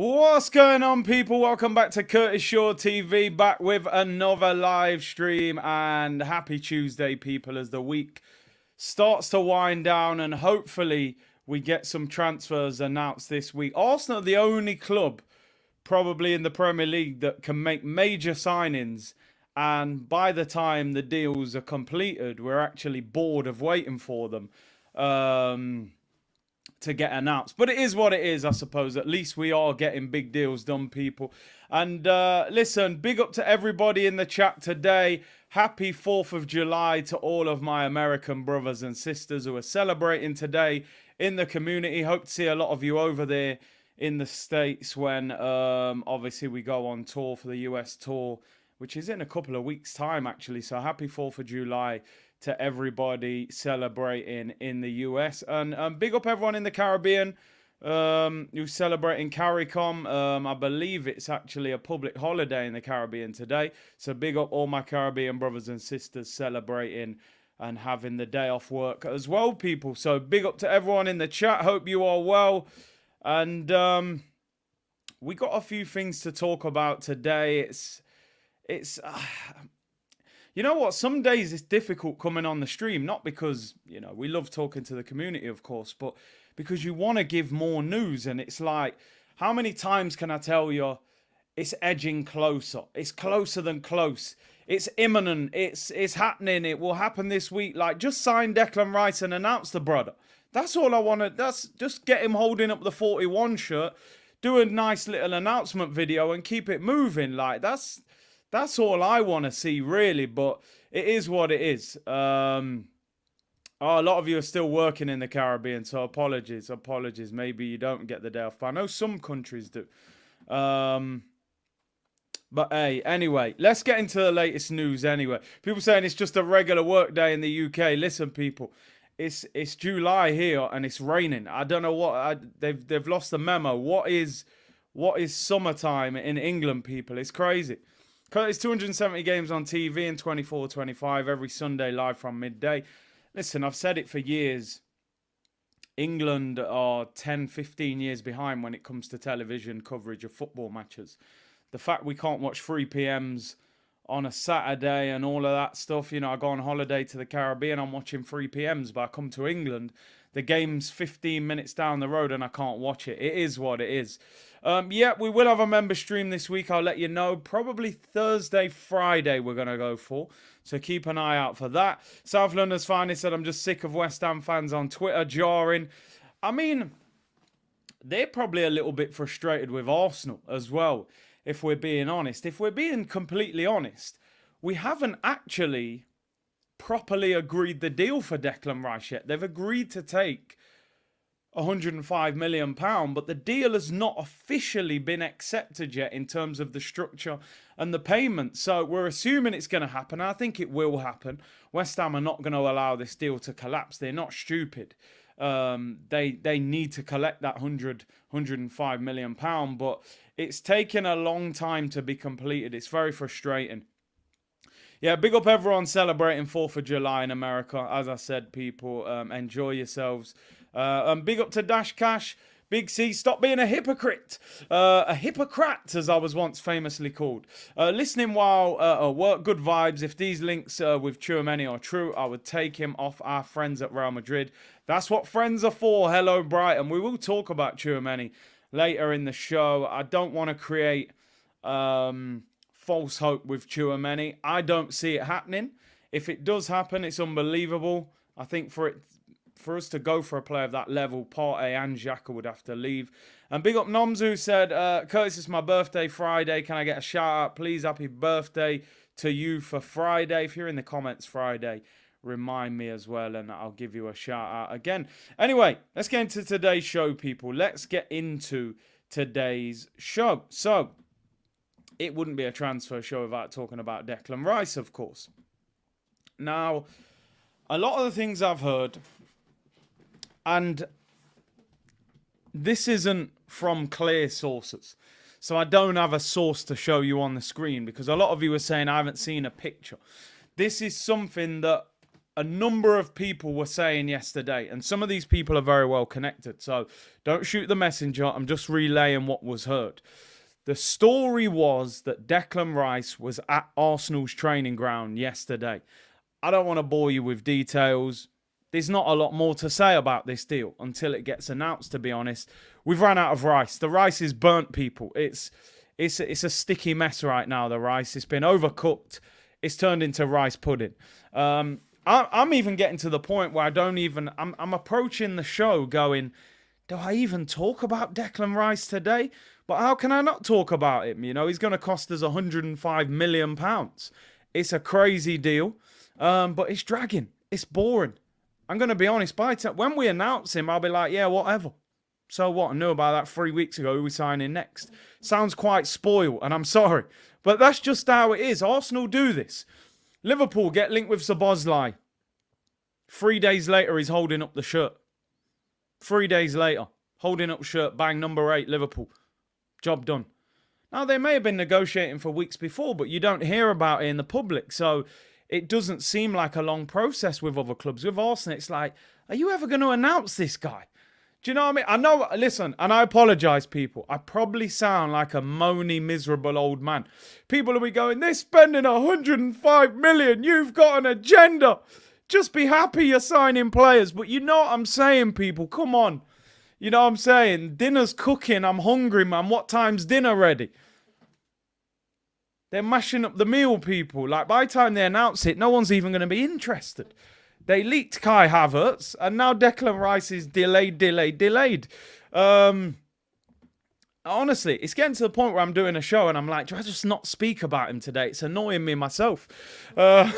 What's going on, people? Welcome back to Curtis Shaw TV, back with another live stream, and happy Tuesday, people, as the week starts to wind down and hopefully we get some transfers announced this week. Arsenal are the only club probably in the Premier League that can make major signings, and by the time the deals are completed, we're actually bored of waiting for them to get announced. But it is what it is, I suppose. At least we are getting big deals done, people. And listen, big up to everybody in the chat today. Happy 4th of July to all of my American brothers and sisters who are celebrating today in the community. Hope to see a lot of you over there in the States when obviously we go on tour for the US tour, which is in a couple of weeks' time, actually. So happy 4th of July to everybody celebrating in the US. And big up everyone in the Caribbean who's celebrating CARICOM. I believe it's actually a public holiday in the Caribbean today. So big up all my Caribbean brothers and sisters celebrating and having the day off work as well, people. So big up to everyone in the chat. Hope you are well. And we got a few things to talk about today. You know what? Some days it's difficult coming on the stream, not because, you know, we love talking to the community, of course, but because you want to give more news. And it's like, how many times can I tell you it's edging closer? It's closer than close. It's imminent. It's happening. It will happen this week. Like, just sign Declan Rice and announce the brother. That's all I want to, that's just get him holding up the 41 shirt, do a nice little announcement video and keep it moving. Like, that's all I want to see, really, but it is what it is. A lot of you are still working in the Caribbean, so apologies. Maybe you don't get the day off, but I know some countries do. But hey, anyway, let's get into the latest news anyway. People saying it's just a regular work day in the UK. Listen, people, it's July here and it's raining. I don't know what, they've lost the memo. What is summertime in England, people? It's crazy. It's 270 games on TV in 24-25 every Sunday live from midday. Listen, I've said it for years. England are 10, 15 years behind when it comes to television coverage of football matches. The fact we can't watch 3 p.m.s on a Saturday and all of that stuff. You know, I go on holiday to the Caribbean, I'm watching 3 p.m.s, but I come to England, the game's 15 minutes down the road and I can't watch it. It is what it is. Yeah, we will have a member stream this week. I'll let you know. Probably Thursday, Friday we're going to go for. So keep an eye out for that. South London's Finest said, I'm just sick of West Ham fans on Twitter jarring. I mean, they're probably a little bit frustrated with Arsenal as well, if we're being honest. If we're being completely honest, we haven't actually properly agreed the deal for Declan Rice yet. They've agreed to take £105 million, but the deal has not officially been accepted yet in terms of the structure and the payment. So we're assuming it's going to happen. I think it will happen. West Ham are not going to allow this deal to collapse. They're not stupid. They need to collect that £105 million, but it's taken a long time to be completed. It's very frustrating. Yeah, big up everyone celebrating 4th of July in America. As I said, people, enjoy yourselves. Big up to Dash Cash. Big C, stop being a hypocrite. A hypocrite, as I was once famously called. Listening while at work, good vibes. If these links with Tchouamni are true, I would take him off our friends at Real Madrid. That's what friends are for. Hello, Brighton. We will talk about Tchouamni later in the show. I don't want to create false hope with Tchouamni. I don't see it happening. If it does happen, it's unbelievable. I think for us to go for a player of that level, Partey and Xhaka would have to leave. And big up Noms, who said, Curtis, it's my birthday Friday. Can I get a shout out, please? Happy birthday to you for Friday. If you're in the comments Friday, remind me as well and I'll give you a shout out again. Anyway, let's get into today's show, people. Let's get into today's show. So, it wouldn't be a transfer show without talking about Declan Rice, of course. Now, a lot of the things I've heard, and this isn't from clear sources, so I don't have a source to show you on the screen because a lot of you are saying I haven't seen a picture. This is something that a number of people were saying yesterday, and some of these people are very well connected, so don't shoot the messenger. I'm just relaying what was heard. The story was that Declan Rice was at Arsenal's training ground yesterday. I don't want to bore you with details. There's not a lot more to say about this deal until it gets announced, to be honest. We've run out of rice. The rice is burnt, people. It's a sticky mess right now, the rice. It's been overcooked. It's turned into rice pudding. I'm even getting to the point where I'm approaching the show going, do I even talk about Declan Rice today? But how can I not talk about him? You know, he's going to cost us £105 million. It's a crazy deal, but it's dragging. It's boring. I'm going to be honest, when we announce him, I'll be like, yeah, whatever. So what? I knew about that 3 weeks ago. Who we signing next? Sounds quite spoiled, and I'm sorry. But that's just how it is. Arsenal do this. Liverpool get linked with Szoboszlai. 3 days later, he's holding up the shirt. 3 days later, holding up shirt, bang, number 8, Liverpool. Job done. Now, they may have been negotiating for weeks before, but you don't hear about it in the public. So it doesn't seem like a long process with other clubs. With Arsenal, it's like, are you ever going to announce this guy? Do you know what I mean? I know, listen, and I apologise, people. I probably sound like a moany, miserable old man. People will be going, they're spending 105 million. You've got an agenda. Just be happy you're signing players. But you know what I'm saying, people? Come on. You know what I'm saying? Dinner's cooking. I'm hungry, man. What time's dinner ready? They're mashing up the meal, people. Like, by the time they announce it, no one's even going to be interested. They leaked Kai Havertz, and now Declan Rice is delayed. Honestly, it's getting to the point where I'm doing a show and I'm like, do I just not speak about him today? It's annoying me myself. I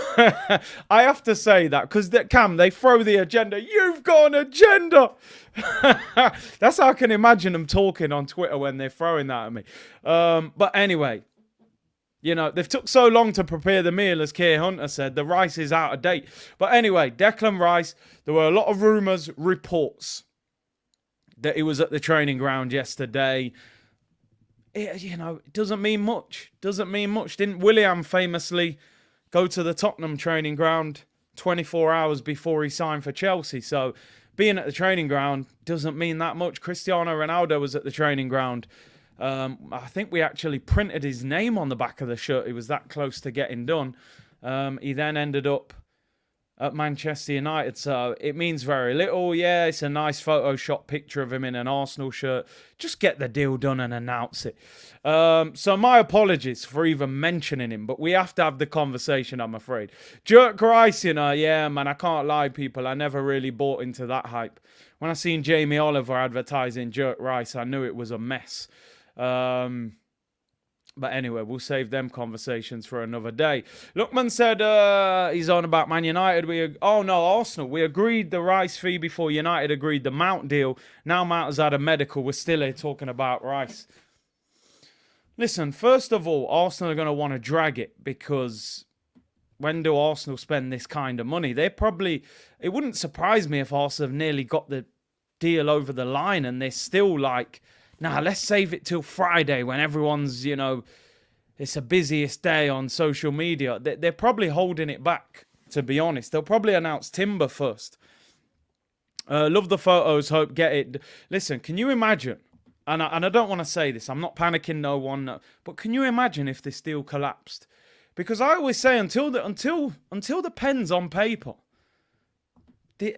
have to say that because, Cam, they throw the agenda. You've got an agenda. That's how I can imagine them talking on Twitter when they're throwing that at me. But anyway, you know, they've took so long to prepare the meal, as Keir Hunter said. The rice is out of date. But anyway, Declan Rice, there were a lot of rumours, reports that he was at the training ground yesterday. It doesn't mean much. Didn't Willian famously go to the Tottenham training ground 24 hours before he signed for Chelsea? So being at the training ground doesn't mean that much. Cristiano Ronaldo was at the training ground. I think we actually printed his name on the back of the shirt. He was that close to getting done. He then ended up at Manchester United, so it means very little. Yeah, it's a nice Photoshop picture of him in an Arsenal shirt. Just get the deal done and announce it. So my apologies for even mentioning him, but we have to have the conversation, I'm afraid. Dirk Rice, yeah, man, I can't lie, people. I never really bought into that hype. When I seen Jamie Oliver advertising Dirk Rice, I knew it was a mess. But anyway, we'll save them conversations for another day. Lookman said he's on about Man United. Arsenal. We agreed the Rice fee before United agreed the Mount deal. Now Mount has had a medical. We're still here talking about Rice. Listen, first of all, Arsenal are going to want to drag it because when do Arsenal spend this kind of money? It wouldn't surprise me if Arsenal have nearly got the deal over the line and they're still like, nah, let's save it till Friday when everyone's, it's the busiest day on social media. They're probably holding it back, to be honest. They'll probably announce Timber first. Love the photos, hope get it. Listen, can you imagine, and I don't want to say this, I'm not panicking no one, but can you imagine if this deal collapsed? Because I always say until the pen's on paper,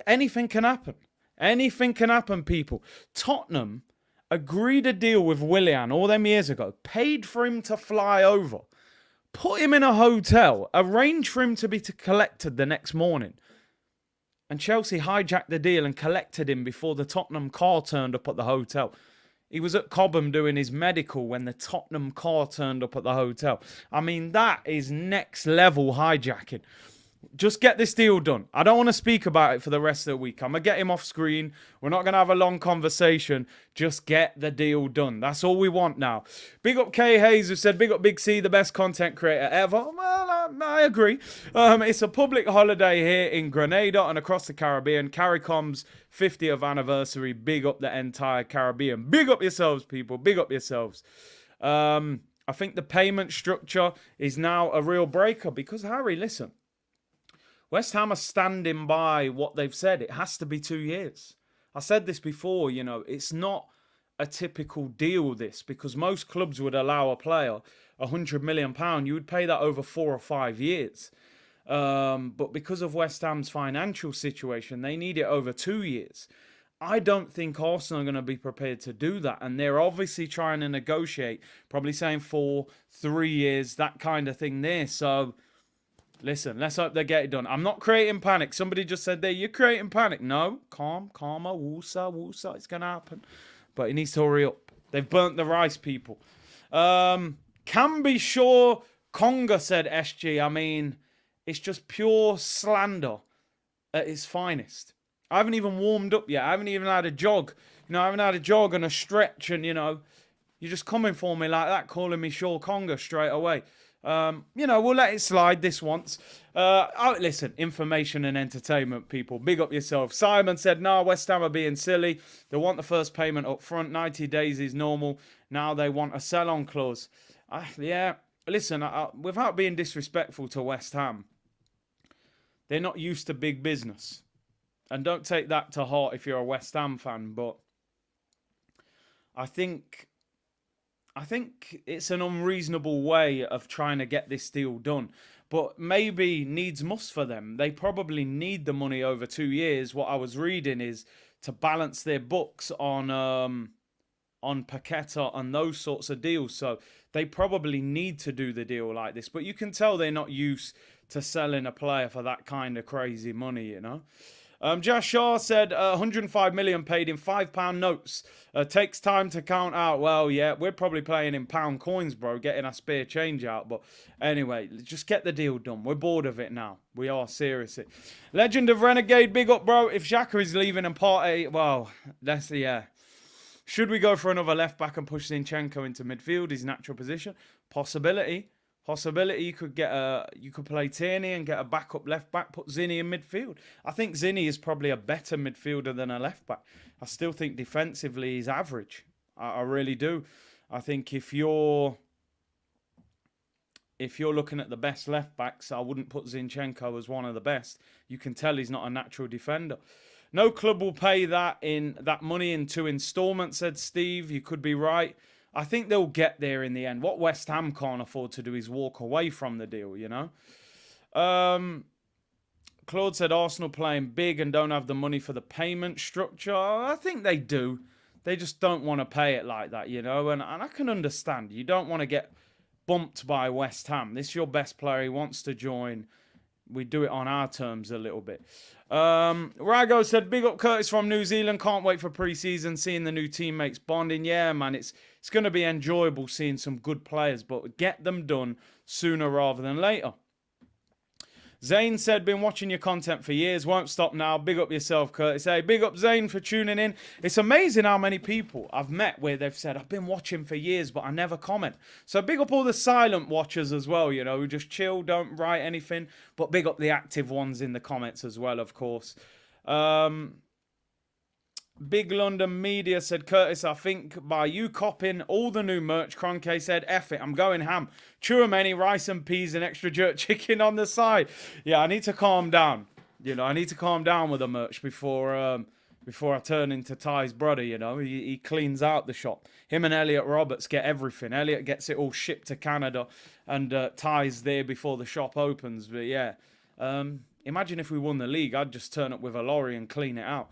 anything can happen. Anything can happen, people. Tottenham agreed a deal with Willian all them years ago, paid for him to fly over, put him in a hotel, arranged for him to be collected the next morning. And Chelsea hijacked the deal and collected him before the Tottenham car turned up at the hotel. He was at Cobham doing his medical when the Tottenham car turned up at the hotel. I mean, that is next level hijacking. Just get this deal done. I don't want to speak about it for the rest of the week. I'm going to get him off screen. We're not going to have a long conversation. Just get the deal done. That's all we want now. Big up Kay Hayes, who said, big up Big C, the best content creator ever. Well, I agree. It's a public holiday here in Grenada and across the Caribbean. CARICOM's 50th anniversary. Big up the entire Caribbean. Big up yourselves, people. Big up yourselves. I think the payment structure is now a real breaker because, Harry, listen. West Ham are standing by what they've said. It has to be 2 years. I said this before, it's not a typical deal, this, because most clubs would allow a player £100 million. You would pay that over 4 or 5 years. But because of West Ham's financial situation, they need it over 2 years. I don't think Arsenal are going to be prepared to do that. And they're obviously trying to negotiate, probably saying 4, 3 years, that kind of thing there. So, listen, let's hope they get it done. I'm not creating panic. Somebody just said there, you're creating panic. No, calmer, woosa, it's going to happen. But it needs to hurry up. They've burnt the rice, people. Can be sure, Conga, said SG. I mean, it's just pure slander at its finest. I haven't even warmed up yet. I haven't even had a jog. I haven't had a jog and a stretch. And, you're just coming for me like that, calling me Shaw Conga straight away. We'll let it slide this once. Listen, information and entertainment, people. Big up yourself. Simon said, no, West Ham are being silly. They want the first payment up front. 90 days is normal. Now they want a sell-on clause. Yeah, listen, without being disrespectful to West Ham, they're not used to big business. And don't take that to heart if you're a West Ham fan, but I think it's an unreasonable way of trying to get this deal done. But maybe needs must for them. They probably need the money over 2 years. What I was reading is to balance their books on Paqueta and those sorts of deals. So they probably need to do the deal like this. But you can tell they're not used to selling a player for that kind of crazy money, Josh Shaw said 105 million paid in £5 notes. Takes time to count out. Well, yeah, we're probably playing in pound coins, bro, getting our spare change out. But anyway, just get the deal done. We're bored of it now. We are, seriously. Legend of Renegade, big up, bro. If Xhaka is leaving and Partey, well, yeah. Should we go for another left back and push Zinchenko into midfield, his natural position? Possibility. You could play Tierney and get a backup left back, put Zinny in midfield. I think Zinny is probably a better midfielder than a left back. I still think defensively he's average. I really do. I think if you're looking at the best left backs, I wouldn't put Zinchenko as one of the best. You can tell he's not a natural defender. No club will pay that money in 2 installments, said Steve. You could be right. I think they'll get there in the end. What West Ham can't afford to do is walk away from the deal, Claude said Arsenal playing big and don't have the money for the payment structure. I think they do. They just don't want to pay it like that, And I can understand. You don't want to get bumped by West Ham. This is your best player. He wants to join. We do it on our terms a little bit. Rago said, big up Curtis from New Zealand. Can't wait for pre-season, seeing the new teammates bonding. Yeah, man, it's going to be enjoyable seeing some good players, but get them done sooner rather than later. Zane said, been watching your content for years. Won't stop now. Big up yourself, Curtis. Hey, big up Zane for tuning in. It's amazing how many people I've met where they've said, I've been watching for years, but I never comment. So big up all the silent watchers as well, who just chill, don't write anything. But big up the active ones in the comments as well, of course. Big London Media said, Curtis, I think by you copying all the new merch, Cronke said, F it, I'm going ham. Tchouamni, rice and peas and extra jerk chicken on the side. Yeah, I need to calm down. I need to calm down with the merch before I turn into Ty's brother, He cleans out the shop. Him and Elliot Roberts get everything. Elliot gets it all shipped to Canada and Ty's there before the shop opens. But yeah, imagine if we won the league. I'd just turn up with a lorry and clean it out.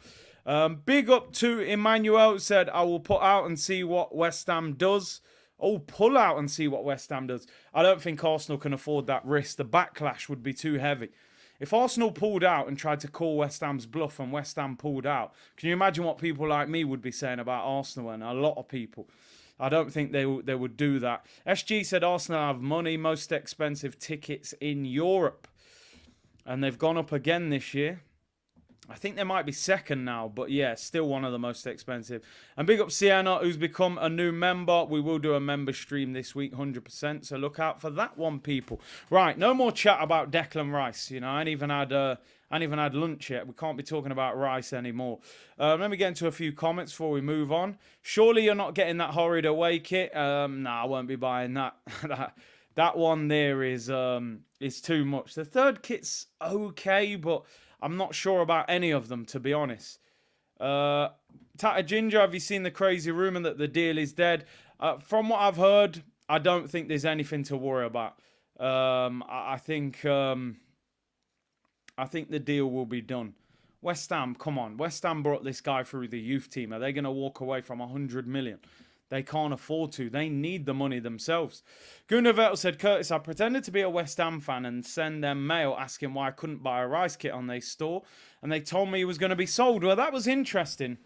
Big up to Emmanuel, said, I will put out and see what West Ham does. Oh, pull out and see what West Ham does. I don't think Arsenal can afford that risk. The backlash would be too heavy. If Arsenal pulled out and tried to call West Ham's bluff and West Ham pulled out, can you imagine what people like me would be saying about Arsenal? And a lot of people. I don't think they would do that. SG said Arsenal have money, most expensive tickets in Europe. And they've gone up again this year. I think they might be second now, but yeah, still one of the most expensive. And big up Sienna, who's become a new member. We will do a member stream this week, 100%. So look out for that one, people. Right, no more chat about Declan Rice. I ain't even had lunch yet. We can't be talking about Rice anymore. Let me get into a few comments before we move on. Surely you're not getting that horrid away kit. Nah, I won't be buying that. That one there is too much. The third kit's okay, but I'm not sure about any of them, to be honest. Tata Ginger, have you seen the crazy rumour that the deal is dead? From what I've heard, I don't think there's anything to worry about. I think the deal will be done. West Ham, come on. West Ham brought this guy through the youth team. Are they going to walk away from 100 million? They can't afford to. They need the money themselves. Gunnar Vettel said, Curtis, I pretended to be a West Ham fan and send them mail asking why I couldn't buy a Rice kit on their store. And they told me he was going to be sold. Well, that was interesting.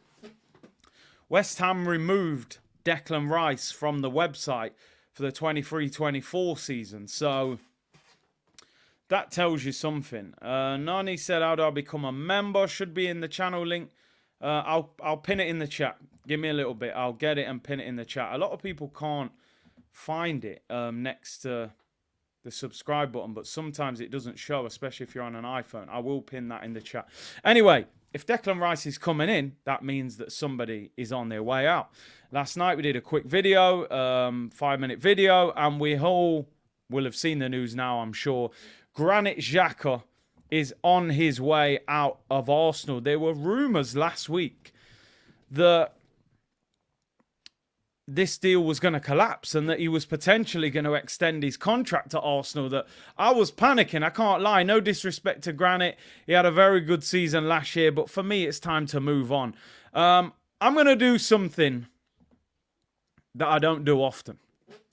West Ham removed Declan Rice from the website for the 23-24 season. So that tells you something. Nani said, how do I become a member? Should be in the channel link. I'll pin it in the chat. Give me a little bit. I'll get it and pin it in the chat. A lot of people can't find it next to the subscribe button, but sometimes it doesn't show, especially if you're on an iPhone. I will pin that in the chat. Anyway, if Declan Rice is coming in, that means that somebody is on their way out. Last night we did a quick video, 5-minute video, and we all will have seen the news now, I'm sure. Granit Xhaka is on his way out of Arsenal. There were rumours last week that this deal was going to collapse and that he was potentially going to extend his contract to Arsenal. That I was panicking, I can't lie. No disrespect to Granit. He had a very good season last year, but for me, it's time to move on. I'm going to do something that I don't do often.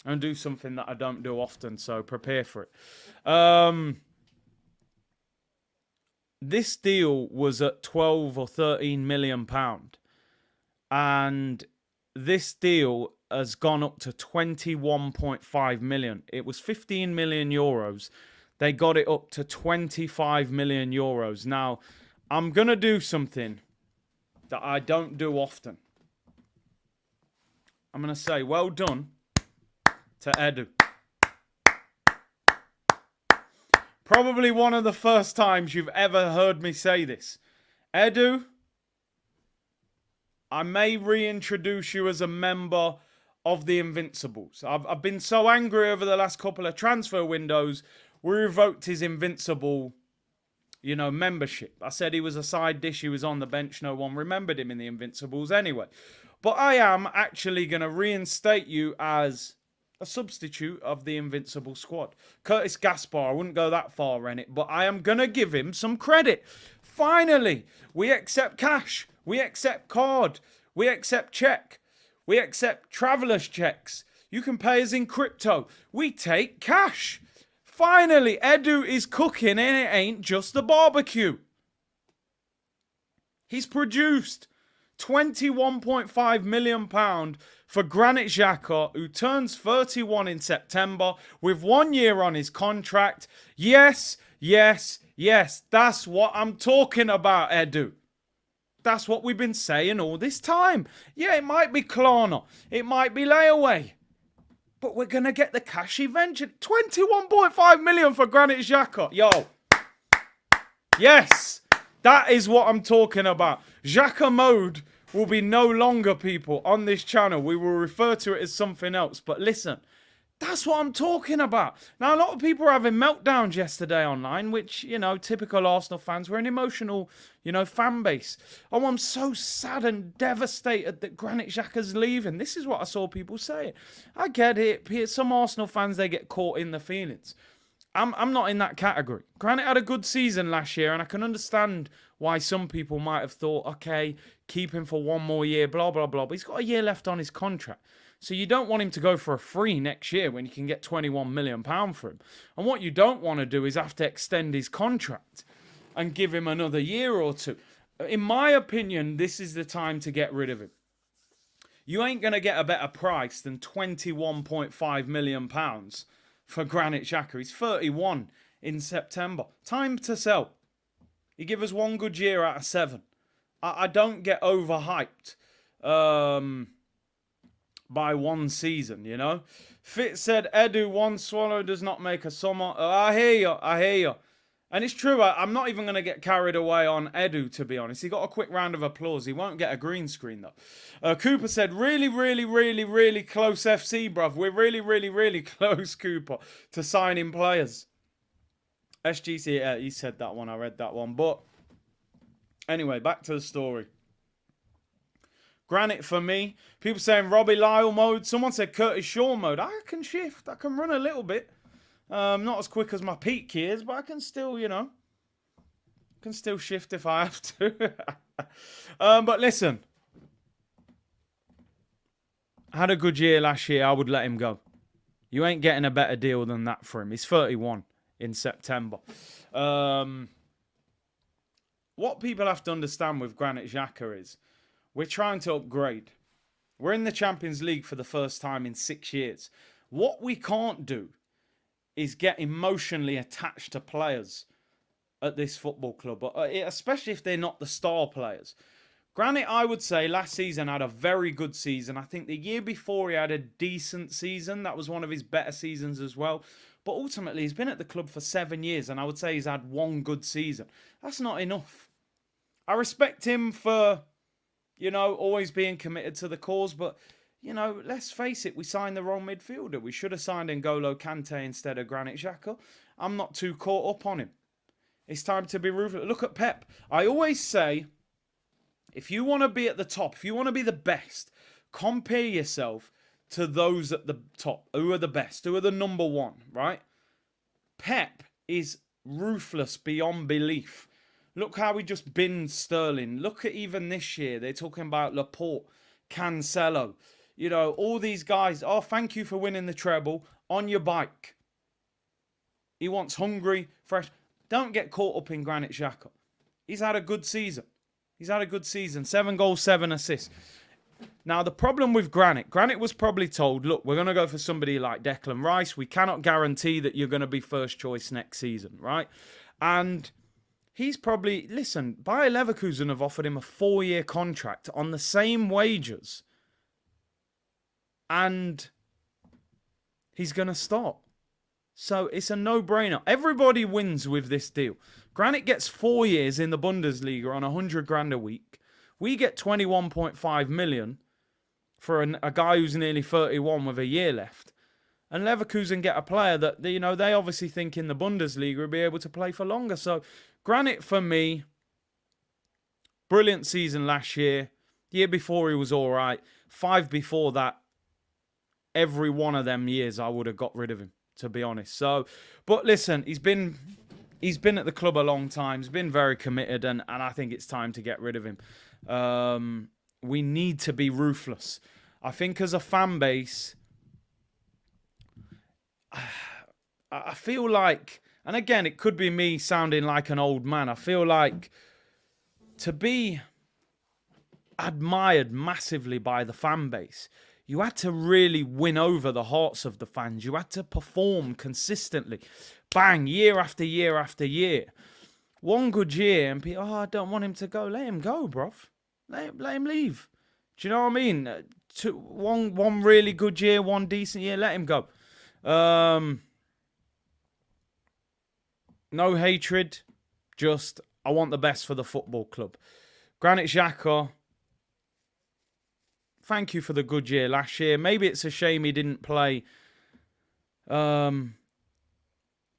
I'm going to do something that I don't do often, so prepare for it. This deal was at 12 or 13 million pound, and this deal has gone up to 21.5 million. It was 15 million euros. They got it up to 25 million euros. Now, I'm going to do something that I don't do often. I'm going to say, well done to Edu. Probably one of the first times you've ever heard me say this. Edu, I may reintroduce you as a member of the Invincibles. I've been so angry over the last couple of transfer windows. We revoked his Invincible, membership. I said he was a side dish. He was on the bench. No one remembered him in the Invincibles anyway. But I am actually going to reinstate you as a substitute of the Invincible squad. Curtis Gaspar, I wouldn't go that far in it, but I am going to give him some credit. Finally, we accept cash. We accept card. We accept check. We accept traveller's checks. You can pay us in crypto. We take cash. Finally, Edu is cooking and it ain't just the barbecue. He's produced £21.5 million for Granit Xhaka, who turns 31 in September with 1 year on his contract. Yes, yes, yes. That's what I'm talking about, Edu. That's what we've been saying all this time. Yeah, it might be Klarna. It might be layaway. But we're going to get the cash eventually. 21.5 million for Granit Xhaka. Yo. Yes. That is what I'm talking about. Xhaka mode will be no longer, people, on this channel. We will refer to it as something else. But listen, that's what I'm talking about. Now, a lot of people were having meltdowns yesterday online, which, typical Arsenal fans. We're an emotional, fan base. Oh, I'm so sad and devastated that Granit Xhaka's leaving. This is what I saw people saying. I get it. Some Arsenal fans, they get caught in the feelings. I'm not in that category. Granit had a good season last year, and I can understand why some people might have thought, okay, keep him for 1 more year, blah, blah, blah. But he's got a year left on his contract. So you don't want him to go for a free next year when you can get £21 million for him. And what you don't want to do is have to extend his contract and give him another year or two. In my opinion, this is the time to get rid of him. You ain't going to get a better price than £21.5 million for Granit Xhaka. He's 31 in September. Time to sell. You give us 1 good year out of 7. I don't get overhyped by 1 season, Fit said, Edu, 1 swallow does not make a summer. I hear you. And it's true, I'm not even going to get carried away on Edu, to be honest. He got a quick round of applause. He won't get a green screen, though. Cooper said, really, really, really, really close FC, bruv. We're really, really, really close, Cooper, to signing players. SGC, he said that one. I read that one. But anyway, back to the story. Granit for me. People saying Robbie Lyle mode. Someone said Curtis Shaw mode. I can shift. I can run a little bit. Not as quick as my peak years, but I can still, can still shift if I have to. But listen, I had a good year last year. I would let him go. You ain't getting a better deal than that for him. He's 31 in September. What people have to understand with Granit Xhaka is we're trying to upgrade. We're in the Champions League for the first time in 6 years. What we can't do is get emotionally attached to players at this football club, especially if they're not the star players. Granit, I would say, last season had a very good season. I think the year before he had a decent season. That was one of his better seasons as well. But ultimately, he's been at the club for 7 years, and I would say he's had one good season. That's not enough. I respect him for, always being committed to the cause, but let's face it, we signed the wrong midfielder. We should have signed N'Golo Kante instead of Granit Xhaka. I'm not too caught up on him. It's time to be ruthless. Look at Pep. I always say, if you want to be at the top, if you want to be the best, compare yourself to those at the top. Who are the best? Who are the number one, right? Pep is ruthless beyond belief. Look how he just binned Sterling. Look at even this year. They're talking about Laporte, Cancelo. All these guys, thank you for winning the treble on your bike. He wants hungry, fresh. Don't get caught up in Granit Xhaka. He's had a good season. 7 goals, 7 assists. Now, the problem with Granit was probably told, look, we're going to go for somebody like Declan Rice. We cannot guarantee that you're going to be first choice next season, right? And he's probably, listen, Bayer Leverkusen have offered him a 4-year contract on the same wages. And he's going to start. So it's a no-brainer. Everybody wins with this deal. Granit gets 4 years in the Bundesliga on 100 grand a week. We get 21.5 million for a guy who's nearly 31 with a year left. And Leverkusen get a player that, they obviously think in the Bundesliga will be able to play for longer. So Granit, for me, brilliant season last year. Year before he was all right. 5 before that. Every one of them years I would have got rid of him, to be honest. So, but listen, he's been at the club a long time. He's been very committed, and I think it's time to get rid of him. We need to be ruthless. I think as a fan base, I feel like, and again, it could be me sounding like an old man. I feel like to be admired massively by the fan base, you had to really win over the hearts of the fans. You had to perform consistently. Bang, year after year after year. One good year and people, I don't want him to go. Let him go, bruv. Let him leave. Do you know what I mean? One really good year, one decent year, let him go. No hatred, just I want the best for the football club. Granit Xhaka, thank you for the good year last year. Maybe it's a shame he didn't play in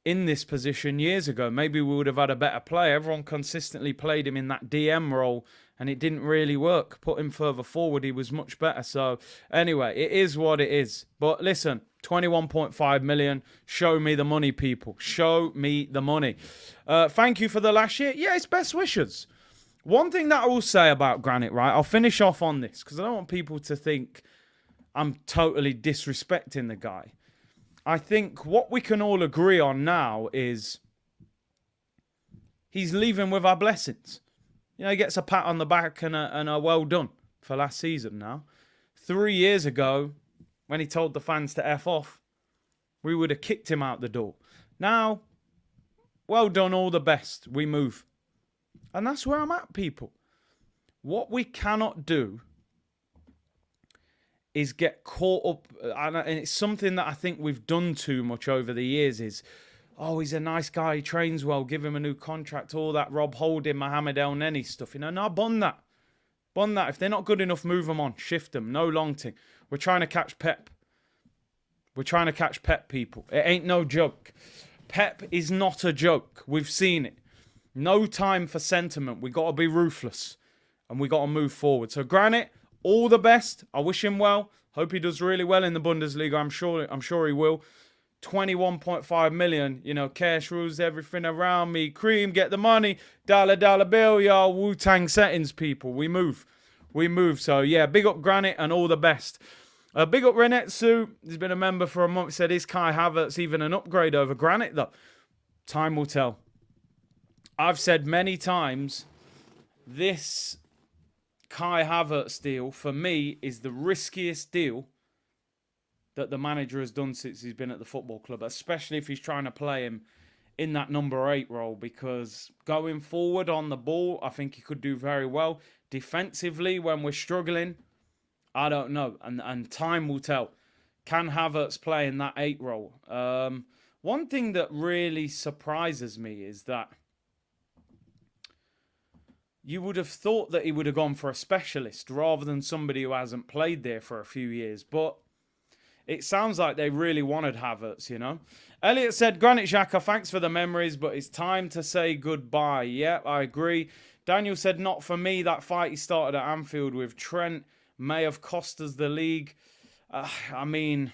this position years ago. Maybe we would have had a better player. Everyone consistently played him in that DM role and it didn't really work. Put him further forward, he was much better. So anyway, it is what it is. But listen, 21.5 million. Show me the money, people. Show me the money. Thank you for the last year. Yeah, it's best wishes. One thing that I will say about Granit, right? I'll finish off on this because I don't want people to think I'm totally disrespecting the guy. I think what we can all agree on now is he's leaving with our blessings. He gets a pat on the back and a well done for last season now. 3 years ago, when he told the fans to F off, we would have kicked him out the door. Now, well done, all the best. We move. And that's where I'm at, people. What we cannot do is get caught up, and it's something that I think we've done too much over the years, is oh, he's a nice guy, he trains well, give him a new contract, all that Rob Holding, Mohamed El Neni stuff. You know, no, bun that. Bun that. If they're not good enough, move them on. Shift them. No long thing. We're trying to catch Pep. We're trying to catch Pep, people. It ain't no joke. Pep is not a joke. We've seen it. No time for sentiment. We got to be ruthless. And we got to move forward. So Granit, all the best. I wish him well. Hope he does really well in the Bundesliga. I'm sure he will. 21.5 million, you know, cash rules everything around me. Cream, get the money. Dollar bill, y'all. Wu-Tang settings, people. We move. We move. So, yeah, big up Granit and all the best. Big up Renetsu. He's been a member for a month. He said, is Kai Havertz even an upgrade over Granit, though? Time will tell. I've said many times, this Kai Havertz deal, for me, is the riskiest deal that the manager has done since he's been at the football club, especially if he's trying to play him in that number 8 role, because going forward on the ball, I think he could do very well. Defensively, when we're struggling, I don't know, and time will tell. Can Havertz play in that 8 role? One thing that really surprises me is that you would have thought that he would have gone for a specialist rather than somebody who hasn't played there for a few years, but it sounds like they really wanted Havertz, you know. Elliot said, Granit Xhaka, thanks for the memories, but it's time to say goodbye. Yeah, I agree. Daniel said, not for me. That fight he started at Anfield with Trent may have cost us the league. I mean,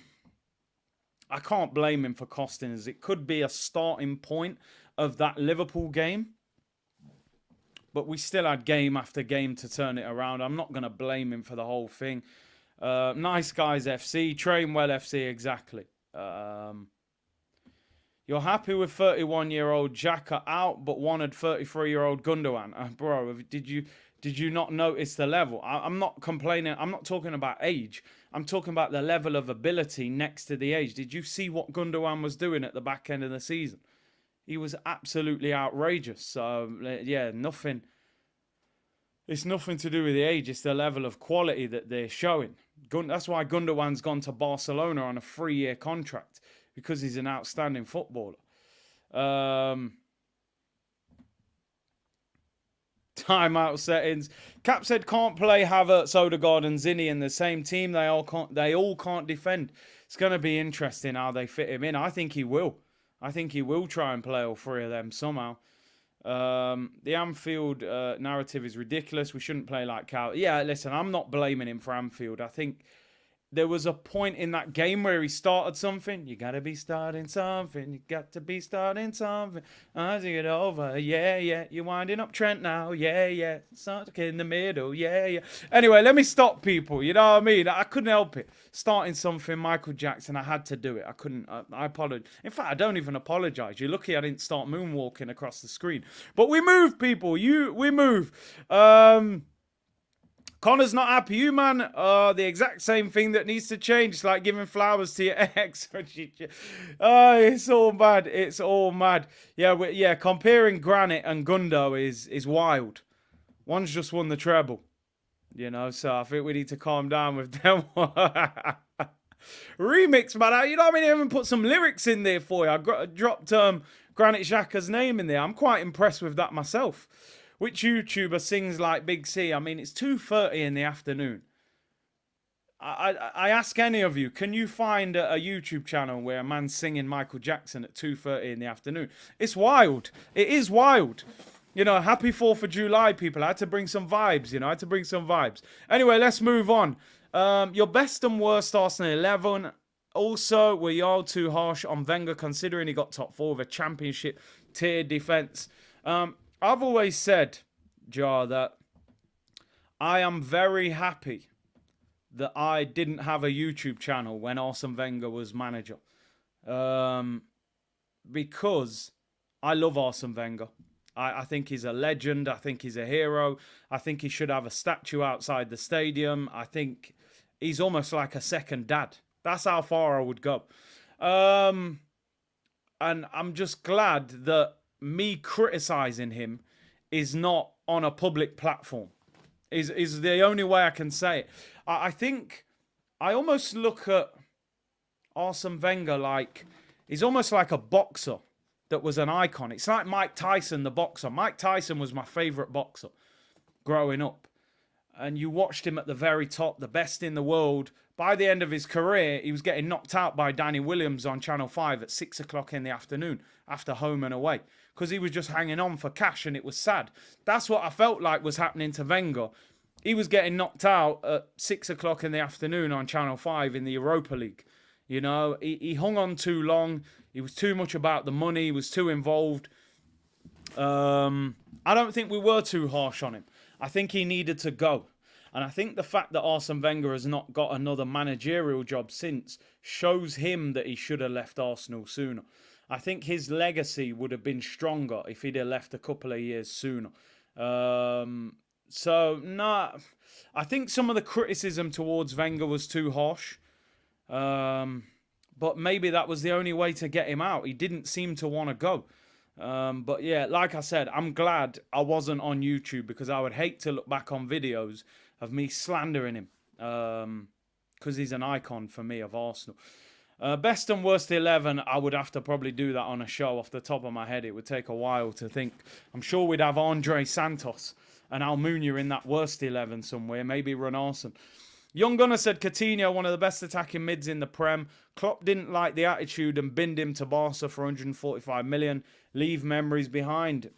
I can't blame him for costing us. It could be a starting point of that Liverpool game, but we still had game after game to turn it around. I'm not going to blame him for the whole thing. Nice Guys FC, Train Well FC, exactly. You're happy with 31-year-old Xhaka out, but wanted 33-year-old Gundogan. Bro, did you not notice the level? I'm not complaining. I'm not talking about age. I'm talking about the level of ability next to the age. Did you see what Gundogan was doing at the back end of the season? He was absolutely outrageous. So, yeah, nothing. It's nothing to do with the age. It's the level of quality that they're showing. That's why Gundogan's gone to Barcelona on a 3-year contract, because he's an outstanding footballer. Timeout settings. Cap said can't play Havertz, Odegaard and Zinni in the same team. They all can't defend. It's going to be interesting how they fit him in. I think he will. I think he will try and play all 3 of them somehow. The Anfield narrative is ridiculous. We shouldn't play like Cal. Yeah, listen, I'm not blaming him for Anfield. I think there was a point in that game where he started something. You got to be starting something. You got to be starting something. As you get over, yeah, yeah. You're winding up Trent now, yeah, yeah. Stuck in the middle, yeah, yeah. Anyway, let me stop, people. You know what I mean? I couldn't help it. Starting something, Michael Jackson, I had to do it. I couldn't. I apologize. In fact, I don't even apologize. You're lucky I didn't start moonwalking across the screen. But we move, people. We move. Connor's not happy. You, man, the exact same thing that needs to change. It's like giving flowers to your ex. It's all mad. It's all mad. Yeah, comparing Granit and Gundo is wild. One's just won the treble. You know, so I think we need to calm down with them. Remix, man. You know what I mean? I even put some lyrics in there for you. I dropped Granit Xhaka's name in there. I'm quite impressed with that myself. Which YouTuber sings like Big C? I mean, it's 2:30 in the afternoon. I ask any of you, can you find a YouTube channel where a man's singing Michael Jackson at 2:30 in the afternoon? It's wild. It is wild. You know, happy 4th of July, people. I had to bring some vibes, you know. I had to bring some vibes. Anyway, let's move on. Your best and worst Arsenal 11. Also, were you all too harsh on Wenger considering he got top 4 with a championship tier defence? I've always said, Jar, that I am very happy that I didn't have a YouTube channel when Arsene Wenger was manager. Because I love Arsene Wenger. I think he's a legend. I think he's a hero. I think he should have a statue outside the stadium. I think he's almost like a second dad. That's how far I would go. And I'm just glad that me criticising him is not on a public platform. Is the only way I can say it. I think I almost look at Arsene Wenger like he's almost like a boxer. that was an icon. It's like Mike Tyson, the boxer. Mike Tyson was my favourite boxer growing up. And you watched him at the very top, the best in the world. By the end of his career, he was getting knocked out by Danny Williams on Channel 5 at 6 o'clock in the afternoon after home and away because he was just hanging on for cash, and it was sad. That's what I felt like was happening to Wenger. He was getting knocked out at 6 o'clock in the afternoon on Channel 5 in the Europa League. You know, he hung on too long. He was too much about the money. He was too involved. I don't think we were too harsh on him. I think he needed to go. And I think the fact that Arsene Wenger has not got another managerial job since shows him that he should have left Arsenal sooner. I think his legacy would have been stronger if he'd have left a couple of years sooner. I think some of the criticism towards Wenger was too harsh. But maybe that was the only way to get him out. He didn't seem to want to go. But yeah, like I said, I'm glad I wasn't on YouTube because I would hate to look back on videos of me slandering him because he's an icon for me of Arsenal. Best and worst 11, I would have to probably do that on a show off the top of my head. It would take a while to think. I'm sure we'd have Andre Santos and Almunia in that worst 11 somewhere, maybe Runarsson. Young Gunner said Coutinho, one of the best attacking mids in the Prem. Klopp didn't like the attitude and binned him to Barca for 145 million. Leave memories behind.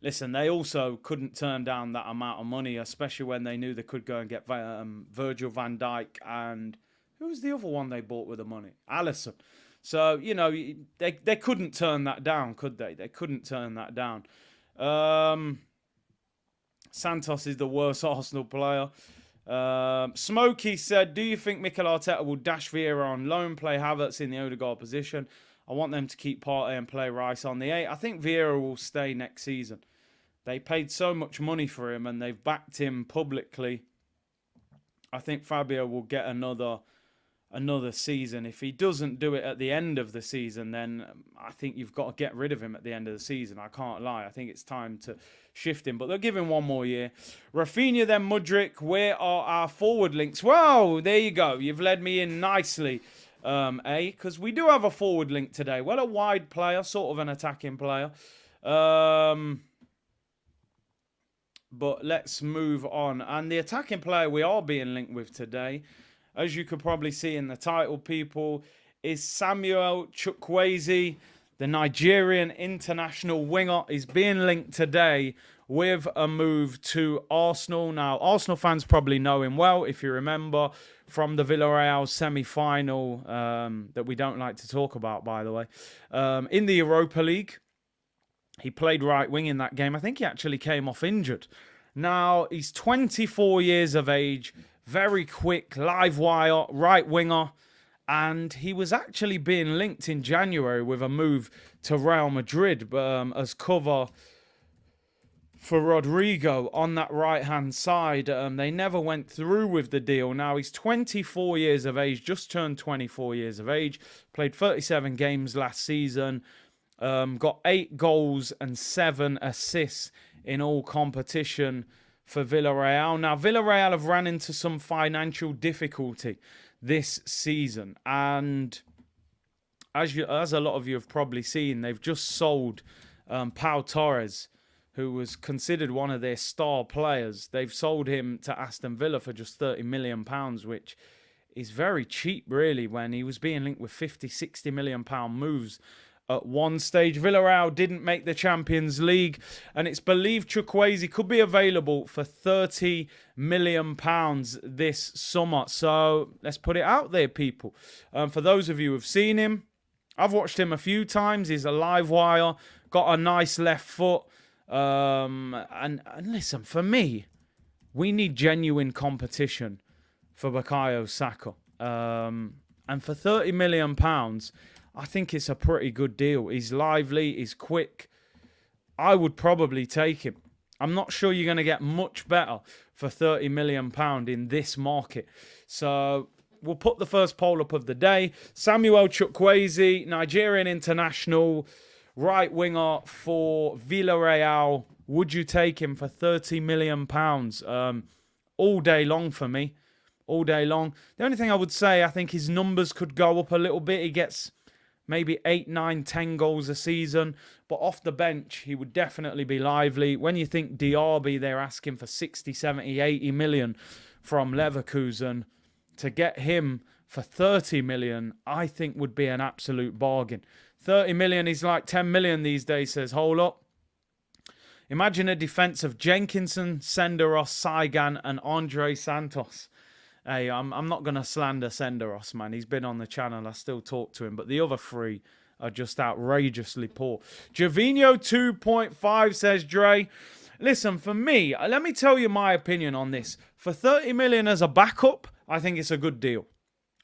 Listen, they also couldn't turn down that amount of money, especially when they knew they could go and get Virgil van Dijk and who was the other one they bought with the money? Alisson. So, you know, they couldn't turn that down, could they? They couldn't turn that down. Santos is the worst Arsenal player. Smokey said, do you think Mikel Arteta will dash Vieira on loan, play Havertz in the Odegaard position? I want them to keep Partey and play Rice on the 8. I think Vieira will stay next season. They paid so much money for him and they've backed him publicly. I think Fabio will get another season. If he doesn't do it at the end of the season, then I think you've got to get rid of him at the end of the season. I can't lie. I think it's time to shift him. But they'll give him one more year. Rafinha, then Mudryk. Where are our forward links? Well, there you go. You've led me in nicely, because we do have a forward link today. Well, a wide player, sort of an attacking player. But let's move on. And the attacking player we are being linked with today, as you could probably see in the title, people, is Samuel Chukwueze, the Nigerian international winger. Is being linked today with a move to Arsenal. Now, Arsenal fans probably know him well, if you remember, from the Villarreal semi-final that we don't like to talk about, by the way. In the Europa League, he played right wing in that game. I think he actually came off injured. Now, he's 24 years of age, very quick, live wire, right winger. And he was actually being linked in January with a move to Real Madrid as cover for Rodrigo on that right-hand side. They never went through with the deal. Now, he's 24 years of age, just turned 24 years of age. Played 37 games last season. Got 8 goals and 7 assists in all competition for Villarreal. Now, Villarreal have ran into some financial difficulty this season. And as a lot of you have probably seen, they've just sold Pau Torres, who was considered one of their star players. They've sold him to Aston Villa for just £30 million, which is very cheap, really, when he was being linked with 50, 60 million pound moves at one stage. Villarreal didn't make the Champions League, and it's believed Chukwueze could be available for £30 million this summer. So let's put it out there, people. For those of you who've seen him, I've watched him a few times. He's a live wire, got a nice left foot. And listen, for me, we need genuine competition for Bukayo Saka. And for £30 million, I think it's a pretty good deal. He's lively, he's quick. I would probably take him. I'm not sure you're going to get much better for £30 million in this market. So we'll put the first poll up of the day. Samuel Chukwueze, Nigerian international, right winger for Villarreal. Would you take him for £30 million? All day long for me. All day long. The only thing I would say, I think his numbers could go up a little bit. He gets maybe 8, 9, 10 goals a season. But off the bench, he would definitely be lively. When you think Diaby, they're asking for 60, 70, 80 million from Leverkusen. To get him for 30 million, I think would be an absolute bargain. 30 million is like 10 million these days, says hold up. Imagine a defence of Jenkinson, Senderos, Saigan and Andre Santos. Hey, I'm not going to slander Senderos, man. He's been on the channel. I still talk to him. But the other three are just outrageously poor. Javinho 2.5 says, Dre, listen, for me, let me tell you my opinion on this. For 30 million as a backup, I think it's a good deal.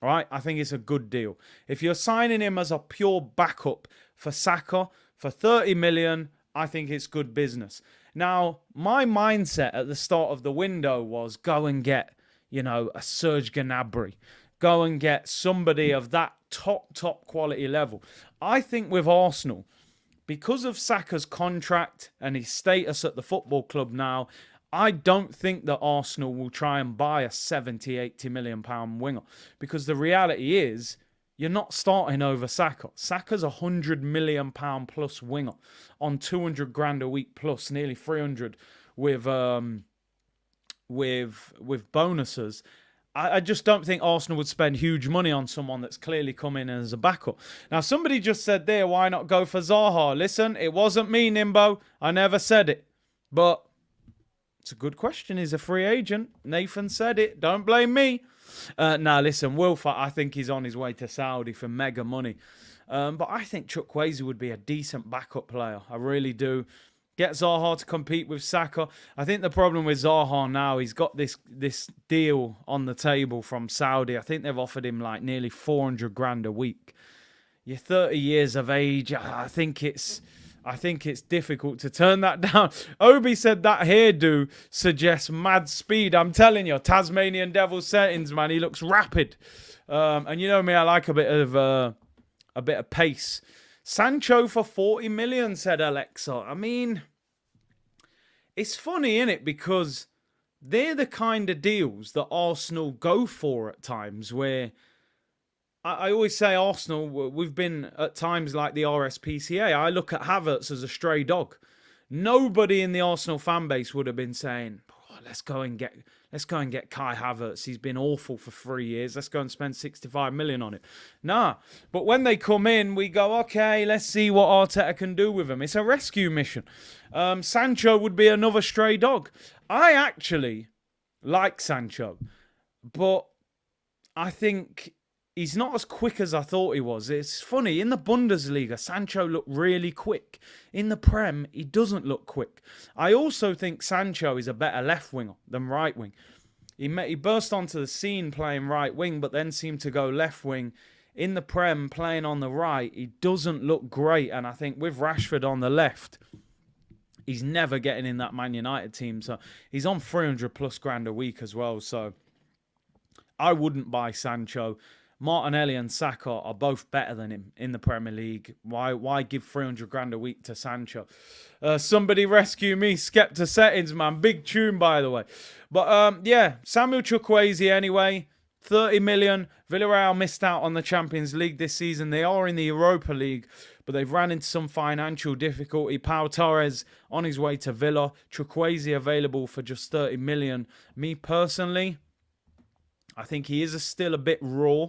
All right? I think it's a good deal. If you're signing him as a pure backup for Saka, for 30 million, I think it's good business. Now, my mindset at the start of the window was go and get, you know, a Serge Gnabry. Go and get somebody of that top quality level. I think with Arsenal, because of Saka's contract and his status at the football club now, I don't think that Arsenal will try and buy a 70, 80 million pound winger. Because the reality is, you're not starting over Saka. Saka's a 100 million pound plus winger on 200 grand a week plus, nearly 300 with bonuses. I just don't think Arsenal would spend huge money on someone that's clearly come in as a backup. Now, somebody just said there, why not go for Zaha? Listen, it wasn't me, Nimbo. I never said it. But it's a good question. He's a free agent. Nathan said it. Don't blame me. Now, listen, Wilf, I think he's on his way to Saudi for mega money. But I think Chukwueze would be a decent backup player. I really do. Get Zaha to compete with Saka. I think the problem with Zaha now, he's got this deal on the table from Saudi. I think they've offered him like nearly 400 grand a week. You're 30 years of age. I think it's difficult to turn that down. Obi said that hairdo suggests mad speed. I'm telling you, Tasmanian Devil settings, man. He looks rapid. And you know me, I like a bit of pace. Sancho for 40 million, said Alexa. I mean, it's funny, isn't it? Because they're the kind of deals that Arsenal go for at times where I always say Arsenal, we've been at times like the RSPCA. I look at Havertz as a stray dog. Nobody in the Arsenal fan base would have been saying, oh, let's go and get Kai Havertz. He's been awful for 3 years. Let's go and spend 65 million on it. Nah. But when they come in, we go, okay, let's see what Arteta can do with him. It's a rescue mission. Sancho would be another stray dog. I actually like Sancho, but I think he's not as quick as I thought he was. It's funny, in the Bundesliga, Sancho looked really quick. In the Prem, he doesn't look quick. I also think Sancho is a better left winger than right wing. He burst onto the scene playing right wing, but then seemed to go left wing. In the Prem, playing on the right, he doesn't look great. And I think with Rashford on the left, he's never getting in that Man United team. So he's on 300 plus grand a week as well. So I wouldn't buy Sancho. Martinelli and Saka are both better than him in the Premier League. Why give 300 grand a week to Sancho? Somebody rescue me. Skepta settings, man. Big tune, by the way. But yeah, Samuel Chukwueze anyway. 30 million. Villarreal missed out on the Champions League this season. They are in the Europa League, but they've ran into some financial difficulty. Pau Torres on his way to Villa. Chukwueze available for just 30 million. Me personally, I think he is still a bit raw,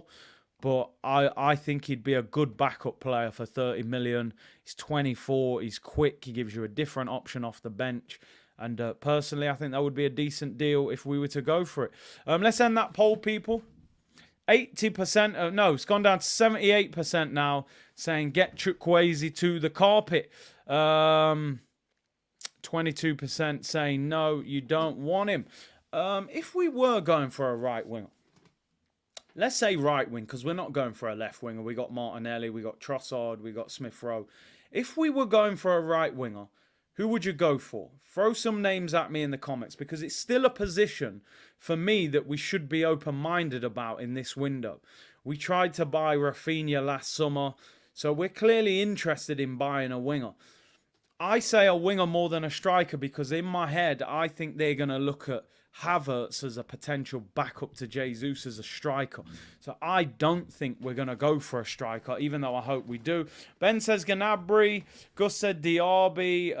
but I think he'd be a good backup player for 30 million. He's 24, he's quick, he gives you a different option off the bench. And personally, I think that would be a decent deal if we were to go for it. Let's end that poll, people. 80%, no, it's gone down to 78% now, saying get Chukwueze to the carpet. 22% saying no, you don't want him. If we were going for a right winger, let's say right wing, because we're not going for a left winger. We got Martinelli, we got Trossard, we got Smith Rowe. If we were going for a right winger, who would you go for? Throw some names at me in the comments, because it's still a position for me that we should be open-minded about in this window. We tried to buy Rafinha last summer, so we're clearly interested in buying a winger. I say a winger more than a striker because in my head, I think they're going to look at Havertz as a potential backup to Jesus as a striker. So I don't think we're going to go for a striker, even though I hope we do. Ben says Gnabry. Gus said Diaby.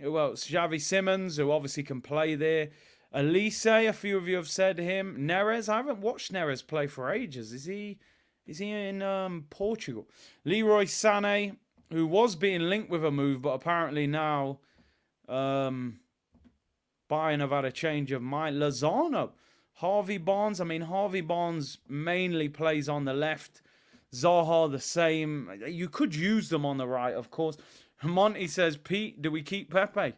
Who else? Xavi Simons, who obviously can play there. Elise, a few of you have said him. Neres, I haven't watched Neres play for ages. Is he in Portugal? Leroy Sané, who was being linked with a move, but apparently now Bayern have had a change of mind. Lozano, Harvey Barnes. I mean, Harvey Barnes mainly plays on the left. Zaha the same. You could use them on the right, of course. Monty says, Pete, do we keep Pepe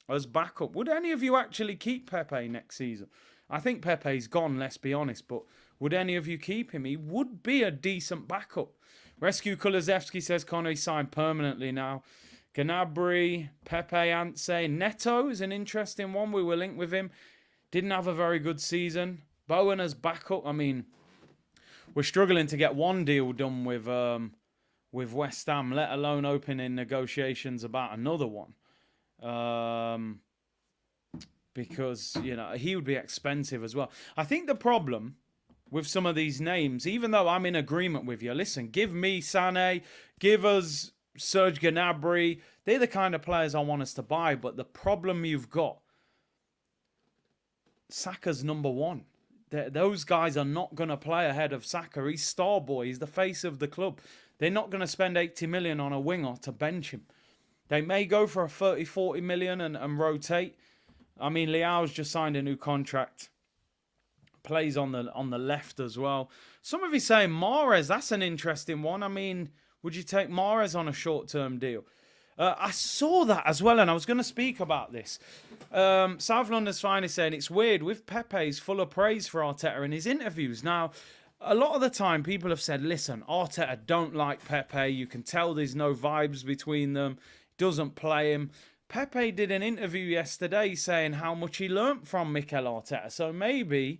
as backup? Would any of you actually keep Pepe next season? I think Pepe's gone, let's be honest, but would any of you keep him? He would be a decent backup. Rescue Kulazevsky says Connery signed permanently now. Gnabry, Pepe, Antse. Neto is an interesting one. We were linked with him. Didn't have a very good season. Bowen as backup. I mean, we're struggling to get one deal done with West Ham, let alone opening negotiations about another one. Because, you know, he would be expensive as well. I think the problem with some of these names, even though I'm in agreement with you, listen, give me Sané, give us Serge Gnabry. They're the kind of players I want us to buy. But the problem you've got, Saka's number one. Those guys are not going to play ahead of Saka. He's star boy. He's the face of the club. They're not going to spend 80 million on a winger to bench him. They may go for a 30, 40 million and rotate. I mean, Leao's just signed a new contract. Plays on the left as well. Some of you saying Mahrez, that's an interesting one. I mean, would you take Mahrez on a short-term deal? I saw that as well, and I was going to speak about this. South London's Finest saying it's weird. With Pepe, he's full of praise for Arteta in his interviews. Now, a lot of the time, people have said, listen, Arteta don't like Pepe. You can tell there's no vibes between them. Doesn't play him. Pepe did an interview yesterday saying how much he learnt from Mikel Arteta. So maybe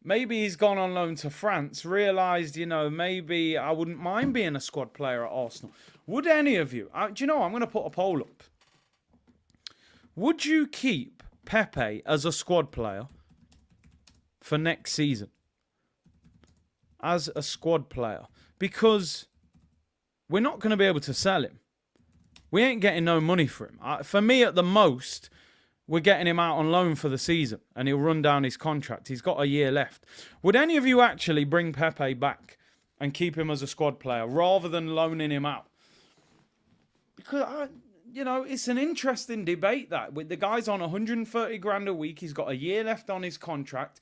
he's gone on loan to France, realised, you know, maybe I wouldn't mind being a squad player at Arsenal. Would any of you, do you know, I'm going to put a poll up. Would you keep Pepe as a squad player for next season? As a squad player. Because we're not going to be able to sell him. We ain't getting no money for him. For me, at the most, we're getting him out on loan for the season and he'll run down his contract. He's got a year left. Would any of you actually bring Pepe back and keep him as a squad player rather than loaning him out? Because, you know, it's an interesting debate that. With the guy's on 130 grand a week, he's got a year left on his contract.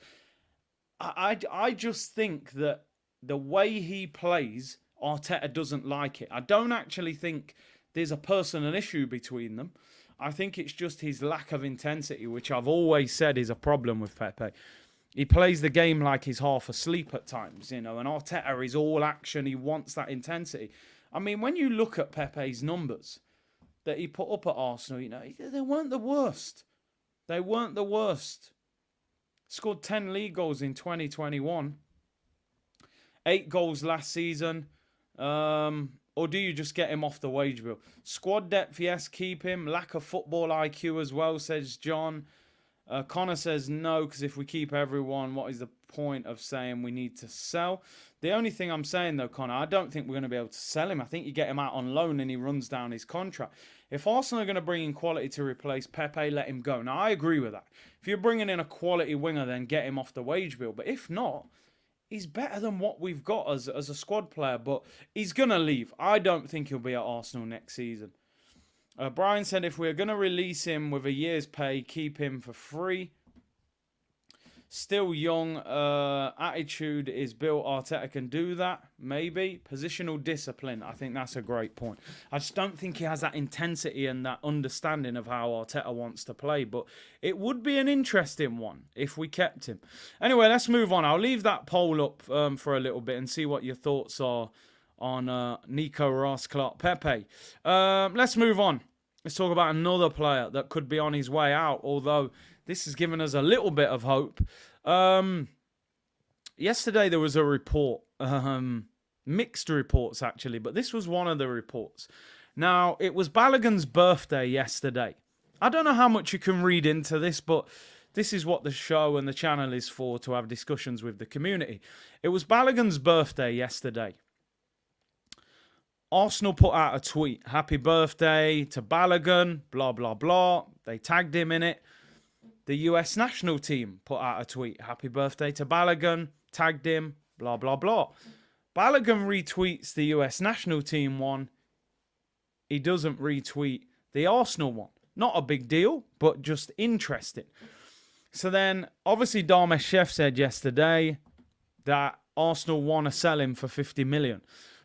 I just think that the way he plays, Arteta doesn't like it. I don't actually think there's a personal issue between them. I think it's just his lack of intensity, which I've always said is a problem with Pepe. He plays the game like he's half asleep at times, you know, and Arteta is all action. He wants that intensity. I mean, when you look at Pepe's numbers that he put up at Arsenal, you know, they weren't the worst. They weren't the worst. Scored 10 league goals in 2021. 8 goals last season. Or do you just get him off the wage bill? Squad depth, yes, keep him. Lack of football IQ as well, says John. Connor says no, because if we keep everyone, what is the point of saying we need to sell? The only thing I'm saying, though, Connor, I don't think we're going to be able to sell him. I think you get him out on loan and he runs down his contract. If Arsenal are going to bring in quality to replace Pepe, let him go. Now, I agree with that. If you're bringing in a quality winger, then get him off the wage bill. But if not, he's better than what we've got as a squad player, but he's going to leave. I don't think he'll be at Arsenal next season. Brian said if we're going to release him with a year's pay, keep him for free. Still young. Attitude is built. Arteta can do that. Maybe. Positional discipline. I think that's a great point. I just don't think he has that intensity and that understanding of how Arteta wants to play. But it would be an interesting one if we kept him. Anyway, let's move on. I'll leave that poll up for a little bit and see what your thoughts are on Nico Ross, Clark, Pepe. Let's move on. Let's talk about another player that could be on his way out, although this has given us a little bit of hope. Yesterday there was a report, mixed reports actually, but this was one of the reports. Now, it was Balogun's birthday yesterday. I don't know how much you can read into this, but this is what the show and the channel is for, to have discussions with the community. It was Balogun's birthday yesterday. Arsenal put out a tweet. Happy birthday to Balogun, blah, blah, blah. They tagged him in it. The US national team put out a tweet. Happy birthday to Balogun, tagged him, blah, blah, blah. Balogun retweets the US national team one. He doesn't retweet the Arsenal one. Not a big deal, but just interesting. So then, obviously, Darmesh Chef said yesterday that Arsenal want to sell him for 50 million.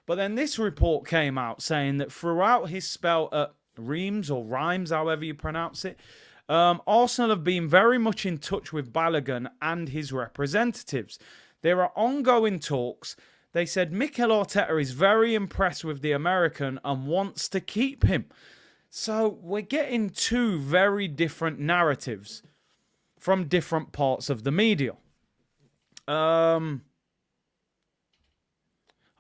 But then this report came out saying that throughout his spell at Reims, or Rhymes, however you pronounce it, Arsenal have been very much in touch with Balogun and his representatives. There are ongoing talks. They said Mikel Arteta is very impressed with the American and wants to keep him. So we're getting two very different narratives from different parts of the media.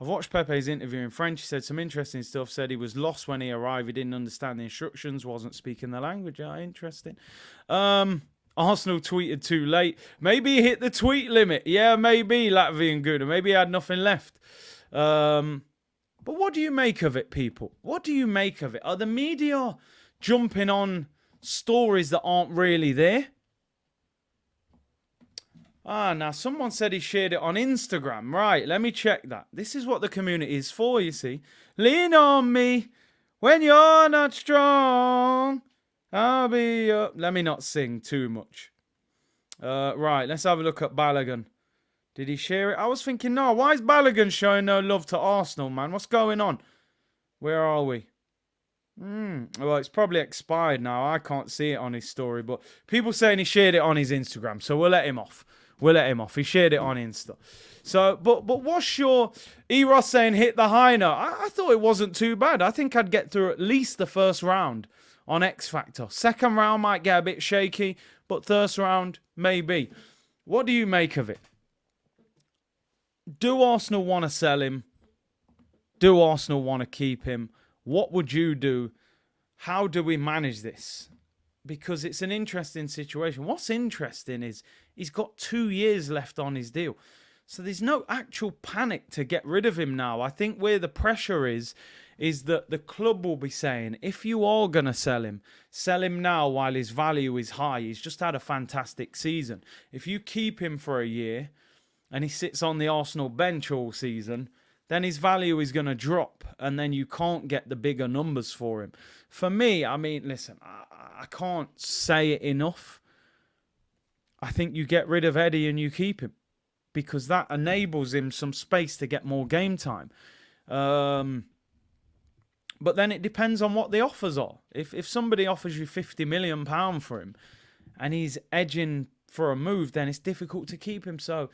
I've watched Pepe's interview in French. He said some interesting stuff. Said he was lost when he arrived. He didn't understand the instructions. Wasn't speaking the language. Yeah, interesting. Arsenal tweeted too late. Maybe he hit the tweet limit. Yeah, maybe, Latvian Gouda. Maybe he had nothing left. But what do you make of it, people? What do you make of it? Are the media jumping on stories that aren't really there? Now someone said he shared it on Instagram. Right, let me check that. This is what the community is for, you see. Lean on me when you're not strong. I'll be up. Let me not sing too much. Right, let's have a look at Balogun. Did he share it? I was thinking, no, why is Balogun showing no love to Arsenal, man? What's going on? Where are we? Well, it's probably expired now. I can't see it on his story, but people saying he shared it on his Instagram, so we'll let him off. We'll let him off. He shared it on Insta. So, but what's your... Eros saying hit the high note. I thought it wasn't too bad. I think I'd get through at least the first round on X Factor. Second round might get a bit shaky, but third round, maybe. What do you make of it? Do Arsenal want to sell him? Do Arsenal want to keep him? What would you do? How do we manage this? Because it's an interesting situation. What's interesting is he's got 2 years left on his deal. So there's no actual panic to get rid of him now. I think where the pressure is that the club will be saying, if you are going to sell him now while his value is high. He's just had a fantastic season. If you keep him for a year and he sits on the Arsenal bench all season, then his value is going to drop and then you can't get the bigger numbers for him. For me, I mean, listen, I can't say it enough. I think you get rid of Eddie and you keep him because that enables him some space to get more game time. But then it depends on what the offers are. If somebody offers you £50 million for him and he's edging for a move, then it's difficult to keep him. So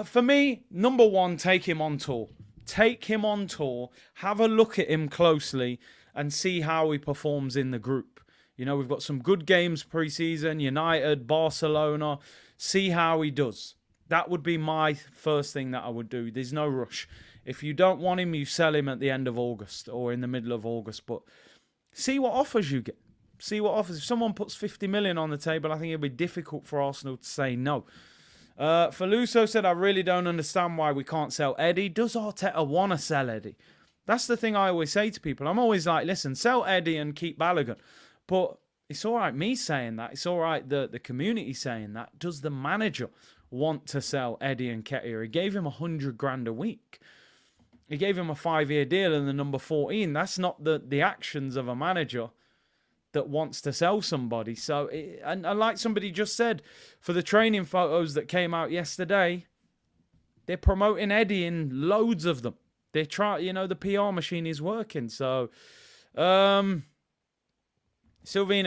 for me, number one, take him on tour. Take him on tour, have a look at him closely and see how he performs in the group. You know, we've got some good games pre-season, United, Barcelona. See how he does. That would be my first thing that I would do. There's no rush. If you don't want him, you sell him at the end of August or in the middle of August. But see what offers you get. See what offers. If someone puts 50 million on the table, I think it'll be difficult for Arsenal to say no. Faluso said, I really don't understand why we can't sell Eddie. Does Arteta want to sell Eddie? That's the thing I always say to people. I'm always like, listen, sell Eddie and keep Balogun. But it's all right me saying that. It's all right the community saying that. Does the manager want to sell Eddie and Nketiah? He gave him 100 grand a week. He gave him a 5-year deal and the number 14. That's not the actions of a manager that wants to sell somebody. So, and like somebody just said, for the training photos that came out yesterday, they're promoting Eddie in loads of them. They're trying, the PR machine is working. So, Silvino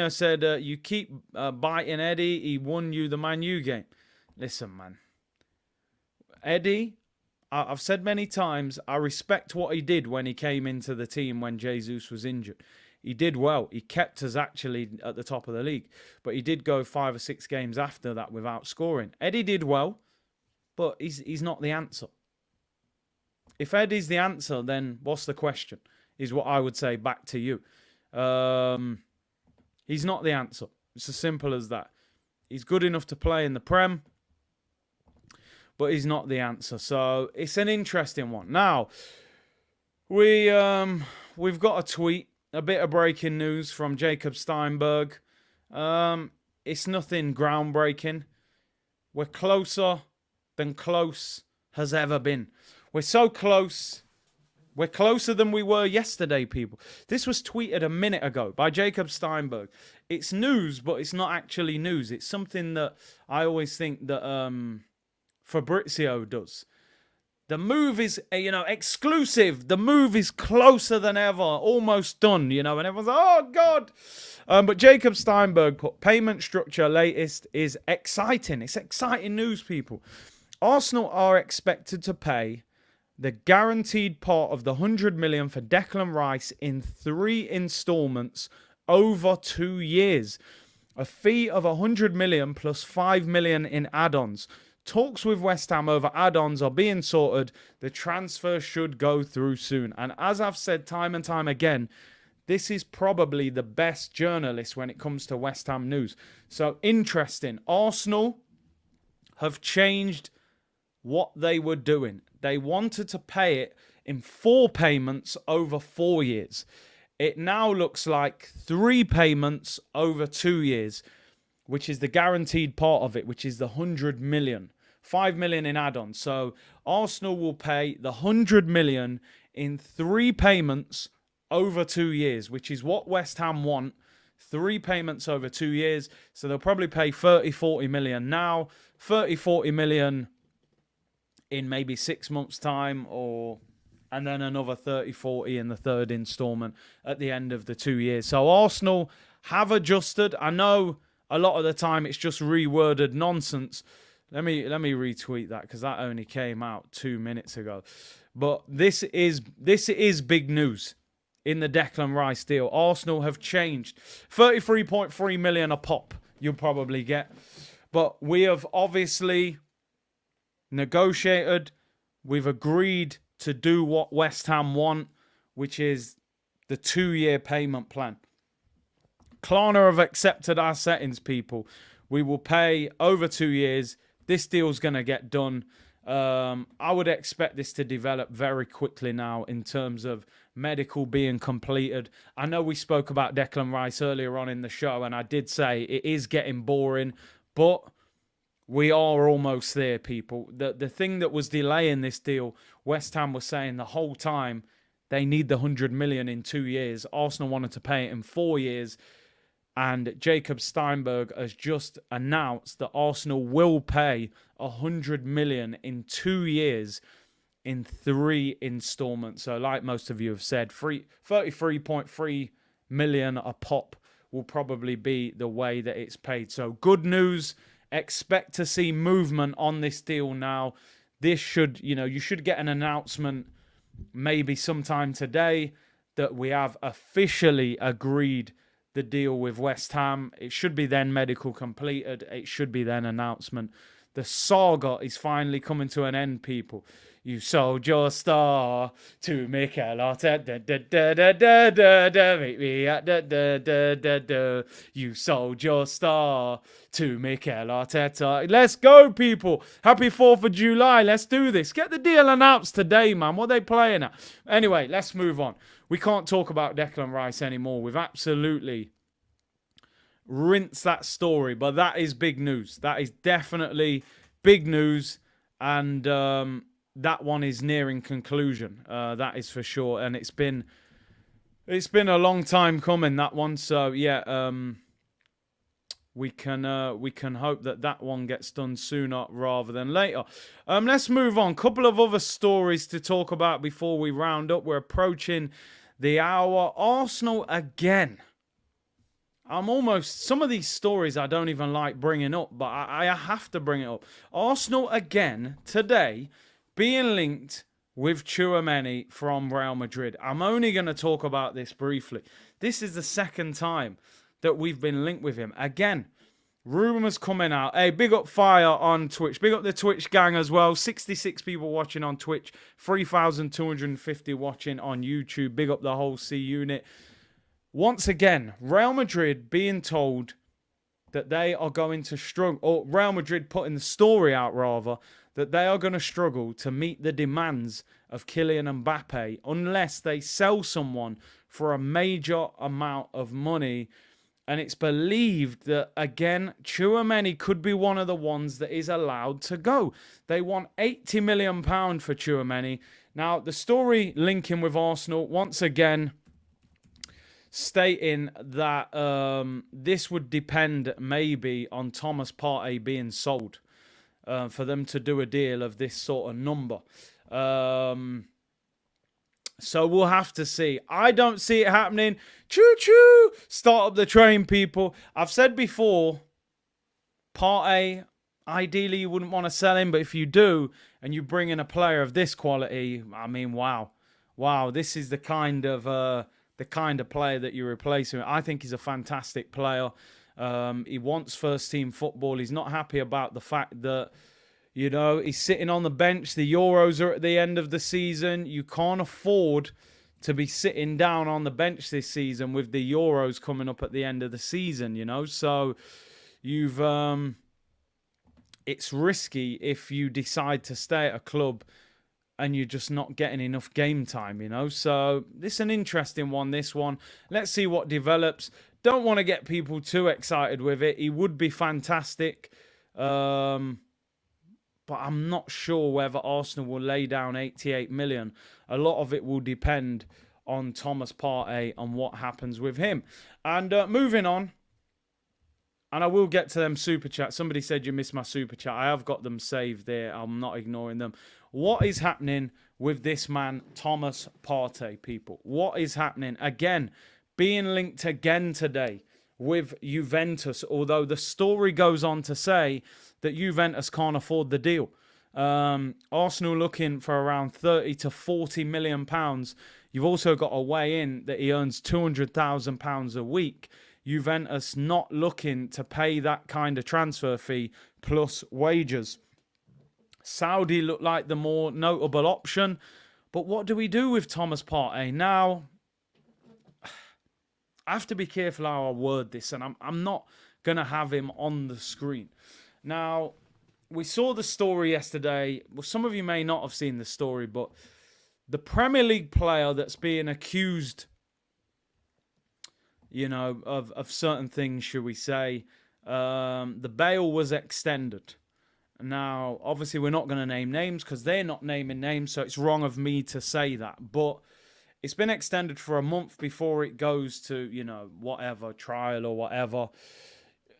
said, you keep biting Eddie. He won you the Man U game. Listen, man. Eddie, I've said many times, I respect what he did when he came into the team when Jesus was injured. He did well. He kept us actually at the top of the league. But he did go 5 or 6 games after that without scoring. Eddie did well, but he's not the answer. If Eddie's the answer, then what's the question? Is what I would say back to you. He's not the answer. It's as simple as that. He's good enough to play in the Prem, but he's not the answer. So it's an interesting one. Now, we've got a tweet, a bit of breaking news from Jacob Steinberg. It's nothing groundbreaking. We're closer than close has ever been. We're so close. We're closer than we were yesterday, people. This was tweeted a minute ago by Jacob Steinberg. It's news, but it's not actually news. It's something that I always think that Fabrizio does. The move is, exclusive. The move is closer than ever. Almost done, and everyone's like, oh, God. But Jacob Steinberg put, payment structure latest is exciting. It's exciting news, people. Arsenal are expected to pay the guaranteed part of the 100 million for Declan Rice in 3 installments over 2 years. A fee of 100 million plus 5 million in add-ons. Talks with West Ham over add-ons are being sorted. The transfer should go through soon. And as I've said time and time again, this is probably the best journalist when it comes to West Ham news. So interesting. Arsenal have changed what they were doing. They wanted to pay it in 4 payments over 4 years. It now looks like 3 payments over 2 years, which is the guaranteed part of it, which is the 100 million. 5 million in add-ons. So Arsenal will pay the 100 million in 3 payments over 2 years, which is what West Ham want. 3 payments over 2 years. So they'll probably pay 30, 40 million now, 30, 40 million in maybe 6 months' time, and then another 30, 40 in the 3rd installment at the end of the 2 years. So Arsenal have adjusted. I know a lot of the time it's just reworded nonsense. Let me retweet that because that only came out 2 minutes ago. But this is big news in the Declan Rice deal. Arsenal have changed. 33.3 million a pop you'll probably get. But we have obviously negotiated. We've agreed to do what West Ham want, which is the 2-year payment plan. Klarna have accepted our settings, people. We will pay over 2 years. This deal's going to get done. I would expect this to develop very quickly now in terms of medical being completed. I know we spoke about Declan Rice earlier on in the show, and I did say it is getting boring, but we are almost there, people. The thing that was delaying this deal, West Ham was saying the whole time they need the 100 million in 2 years. Arsenal wanted to pay it in 4 years. And Jacob Steinberg has just announced that Arsenal will pay 100 million in 2 years in 3 installments. So like most of you have said, 33.3 million a pop will probably be the way that it's paid. So good news. Expect to see movement on this deal now. This should, you should get an announcement maybe sometime today that we have officially agreed the deal with West Ham. It should be then medical completed. It should be then announcement. The saga is finally coming to an end, people. You sold your star to Mikel Arteta. Meet me at You sold your star to Mikel Arteta. Let's go, people. Happy 4th of July. Let's do this. Get the deal announced today, man. What are they playing at? Anyway, let's move on. We can't talk about Declan Rice anymore. We've absolutely rinsed that story, but that is big news. That is definitely big news, and that one is nearing conclusion. That is for sure, and it's been a long time coming, that one. So yeah, we can hope that one gets done sooner rather than later. Let's move on. Couple of other stories to talk about before we round up. We're approaching the hour. Arsenal again. Some of these stories I don't even like bringing up, but I have to bring it up. Arsenal again today being linked with Tchouamni from Real Madrid. I'm only going to talk about this briefly. This is the second time that we've been linked with him. Again, rumours coming out. Hey, big up Fire on Twitch. Big up the Twitch gang as well. 66 people watching on Twitch. 3,250 watching on YouTube. Big up the whole C unit. Once again, Real Madrid being told that they are going to struggle, or Real Madrid putting the story out rather, that they are going to struggle to meet the demands of Kylian Mbappe unless they sell someone for a major amount of money. And it's believed that, again, Tchouamni could be one of the ones that is allowed to go. They want £80 million for Tchouamni. Now, the story linking with Arsenal, once again, stating that this would depend maybe on Thomas Partey being sold for them to do a deal of this sort of number. So we'll have to see. I don't see it happening. Choo-choo! Start up the train, people. I've said before, Partey, ideally you wouldn't want to sell him, but if you do, and you bring in a player of this quality, I mean, wow. Wow, this is the kind of player that you're replacing. I think he's a fantastic player. He wants first-team football. He's not happy about the fact that, you know, he's sitting on the bench. The Euros are at the end of the season. You can't afford to be sitting down on the bench this season with the Euros coming up at the end of the season, you know. So you've it's risky if you decide to stay at a club and you're just not getting enough game time, you know. So this is an interesting one, this one. Let's see what develops. Don't want to get people too excited with it. He would be fantastic. But I'm not sure whether Arsenal will lay down 88 million. A lot of it will depend on Thomas Partey and what happens with him. And moving on, and I will get to them super chats. Somebody said you missed my super chat. I have got them saved there. I'm not ignoring them. What is happening with this man, Thomas Partey, people? What is happening? Again, being linked again today with Juventus, although the story goes on to say that Juventus can't afford the deal. Arsenal looking for around 30 to 40 million pounds. You've also got to weigh in that he earns £200,000 a week. Juventus not looking to pay that kind of transfer fee plus wages. Saudi look like the more notable option. But what do we do with Thomas Partey? Now, I have to be careful how I word this, and I'm not going to have him on the screen. Now, we saw the story yesterday. Well, some of you may not have seen the story, but the Premier League player that's being accused, you know, of certain things, should we say, the bail was extended. Now, obviously, we're not going to name names because they're not naming names, so it's wrong of me to say that. But it's been extended for a month before it goes to, you know, whatever, trial or whatever.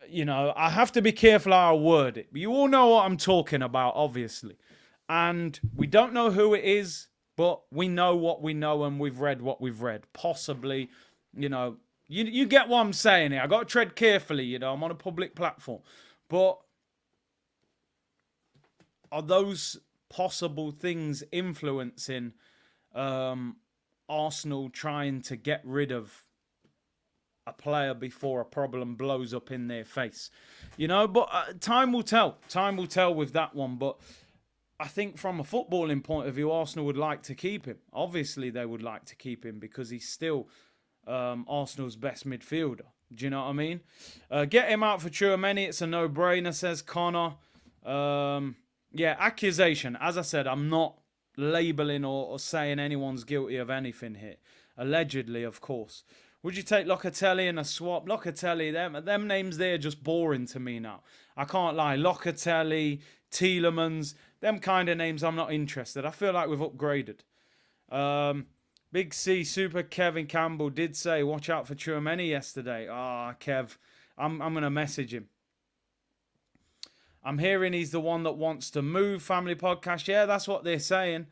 You know, I have to be careful how I word it. But you all know what I'm talking about, obviously. And we don't know who it is, but we know what we know and we've read what we've read. Possibly, you know, you get what I'm saying here. I got to tread carefully, you know. I'm on a public platform. But are those possible things influencing Arsenal trying to get rid of a player before a problem blows up in their face? You know, but time will tell. Time will tell with that one. But I think from a footballing point of view, Arsenal would like to keep him. Obviously, they would like to keep him because he's still Arsenal's best midfielder. Do you know what I mean? Get him out for Tchouamni. It's a no-brainer, says Connor. Yeah, accusation. As I said, I'm not labelling or saying anyone's guilty of anything here. Allegedly, of course. Would you take Locatelli in a swap? Locatelli, them names there are just boring to me now. I can't lie. Locatelli, Tielemans, them kind of names I'm not interested. I feel like we've upgraded. Big C, Super Kevin Campbell did say, watch out for Tchouamni yesterday. Kev, I'm going to message him. I'm hearing he's the one that wants to move. Family podcast. Yeah, that's what they're saying.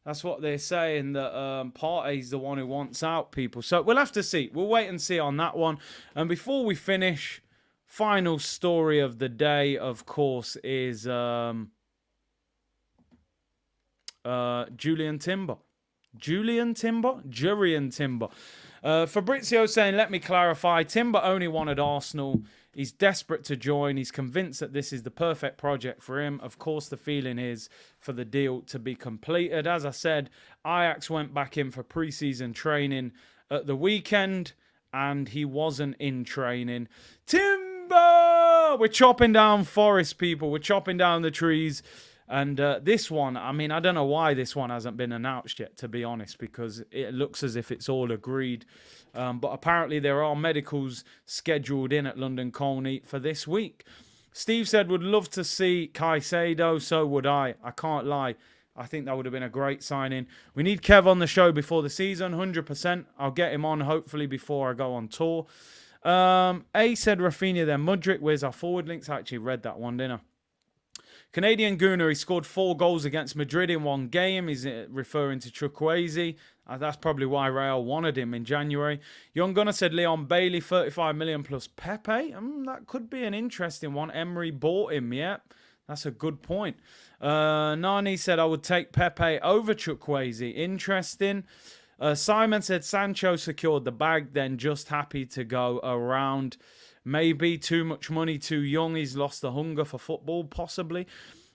That's what they're saying, that Partey's the one who wants out, people. So we'll have to see. We'll wait and see on that one. And before we finish, final story of the day, of course, is Julian Timber. Fabrizio saying, let me clarify. Timber only wanted Arsenal. He's desperate to join. He's convinced that this is the perfect project for him. Of course, the feeling is for the deal to be completed. As I said, Ajax went back in for pre-season training at the weekend, and he wasn't in training. Timber! we're chopping down forests, people. We're chopping down the trees. And this one, I mean, I don't know why this one hasn't been announced yet, to be honest, because it looks as if it's all agreed. But apparently there are medicals scheduled in at London Colney for this week. Steve said, would love to see Caicedo, so would I. I can't lie. I think that would have been a great signing. We need Kev on the show before the season, 100%. I'll get him on, hopefully, before I go on tour. A said Rafinha, then Mudryk. Where's our forward links? I actually read that one, didn't I? Canadian Gooner, he scored 4 goals against Madrid in one game. He's referring to Chukwueze. That's probably why Real wanted him in January. Young Gunner said Leon Bailey, 35 million plus Pepe. That could be an interesting one. Emery bought him, yeah. That's a good point. Nani said, I would take Pepe over Chukwueze. Interesting. Simon said Sancho secured the bag, then just happy to go around. Maybe too much money, too young. He's lost the hunger for football, possibly.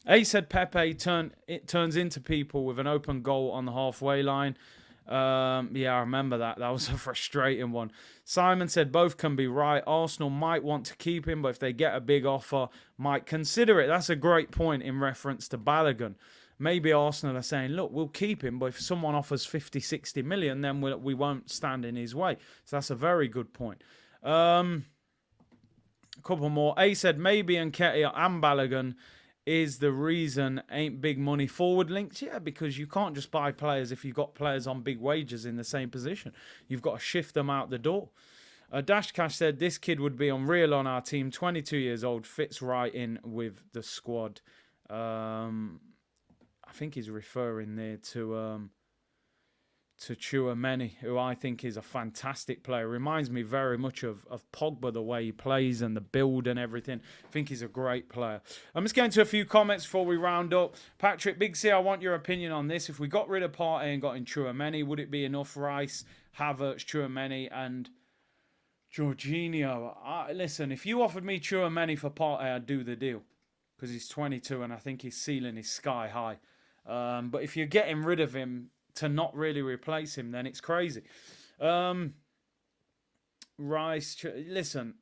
A said Pepe turns into people with an open goal on the halfway line. Yeah, I remember that. That was a frustrating one. Simon said both can be right. Arsenal might want to keep him, but if they get a big offer, might consider it. That's a great point in reference to Balogun. Maybe Arsenal are saying, look, we'll keep him, but if someone offers 50, 60 million, then we won't stand in his way. So that's a very good point. A couple more. A said maybe Nketiah and Balogun is the reason ain't big money forward links. Yeah, because you can't just buy players if you've got players on big wages in the same position. You've got to shift them out the door. Dash Cash said this kid would be unreal on our team. 22 years old, fits right in with the squad. I think he's referring there to Tchouamni, who I think is a fantastic player. Reminds me very much of Pogba, the way he plays and the build and everything. I think he's a great player. I'm just getting to a few comments before we round up. Patrick, Big C, I want your opinion on this. If we got rid of Partey and got in Tchouamni, would it be enough? Rice, Havertz, Tchouamni and Jorginho. Listen, if you offered me Tchouamni for Partey, I'd do the deal. Because he's 22 and I think his ceiling is sky high. But if you're getting rid of him to not really replace him, then it's crazy. Rice, listen,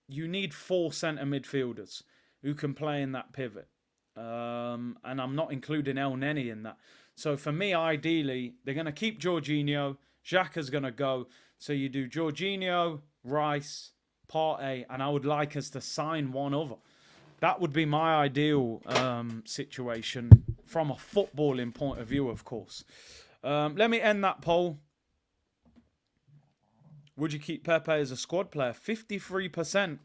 you need 4 centre midfielders who can play in that pivot. And I'm not including El Neni in that. So for me, ideally, they're going to keep Jorginho. Xhaka's going to go. So you do Jorginho, Rice, Partey, and I would like us to sign one other. That would be my ideal situation from a footballing point of view, of course. Let me end that poll. Would you keep Pepe as a squad player? 53%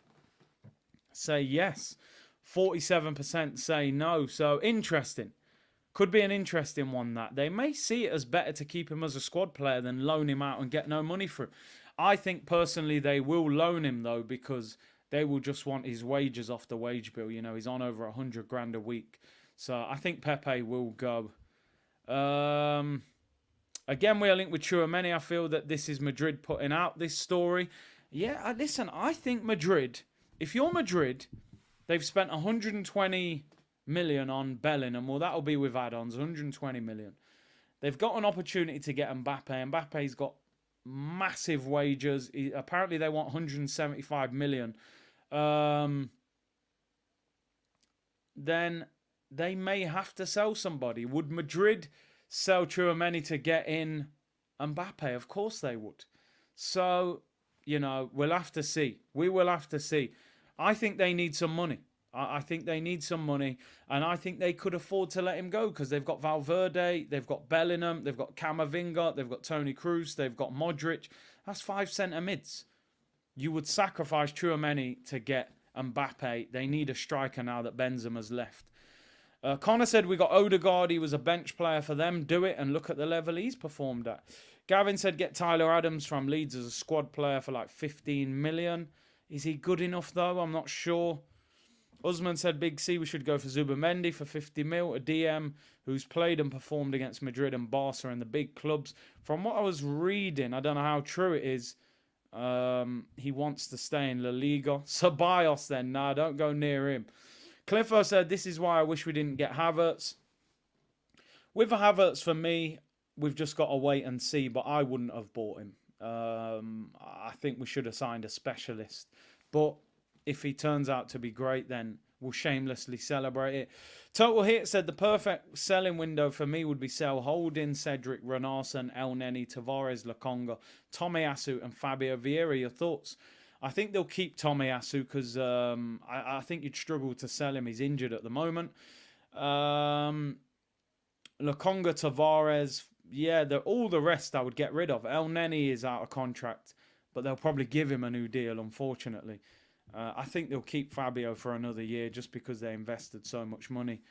say yes. 47% say no. So interesting. Could be an interesting one that. They may see it as better to keep him as a squad player than loan him out and get no money for him. I think personally they will loan him though because they will just want his wages off the wage bill. You know, he's on over 100 grand a week. So I think Pepe will go. Again, we are linked with Tchouamni. I feel that this is Madrid putting out this story. Yeah, listen, I think Madrid, if you're Madrid, they've spent 120 million on Bellingham. Well, that'll be with add-ons, 120 million. They've got an opportunity to get Mbappe. Mbappe's got massive wages. Apparently, they want 175 million. Then they may have to sell somebody. Would Madrid sell Tchouamni to get in Mbappe? Of course they would. So, you know, we'll have to see. We will have to see. I think they need some money. I think they need some money. And I think they could afford to let him go because they've got Valverde, they've got Bellingham, they've got Camavinga, they've got Toni Kroos, they've got Modric. That's 5 centre mids. You would sacrifice Tchouamni to get Mbappe. They need a striker now that Benzema's left. Connor said we got Odegaard. He was a bench player for them. Do it and look at the level he's performed at. Gavin said get Tyler Adams from Leeds as a squad player for like 15 million. Is he good enough though? I'm not sure. Usman said Big C, we should go for Zubamendi for 50 mil. A DM who's played and performed against Madrid and Barca and the big clubs. From what I was reading, I don't know how true it is. He wants to stay in La Liga. Ceballos then. Nah, don't go near him. Cliffo said, this is why I wish we didn't get Havertz. With Havertz, for me, we've just got to wait and see, but I wouldn't have bought him. I think we should have signed a specialist. But if he turns out to be great, then we'll shamelessly celebrate it. Total Hit said the perfect selling window for me would be sell Holding, Cedric, Renarsson, El Neni, Tavares, Lokonga, Tomiyasu and Fabio Vieira. Your thoughts? I think they'll keep Tomiyasu because I think you'd struggle to sell him. He's injured at the moment. Lokonga, Tavares, yeah, all the rest I would get rid of. El Neni is out of contract, but they'll probably give him a new deal, unfortunately. I think they'll keep Fabio for another year just because they invested so much money.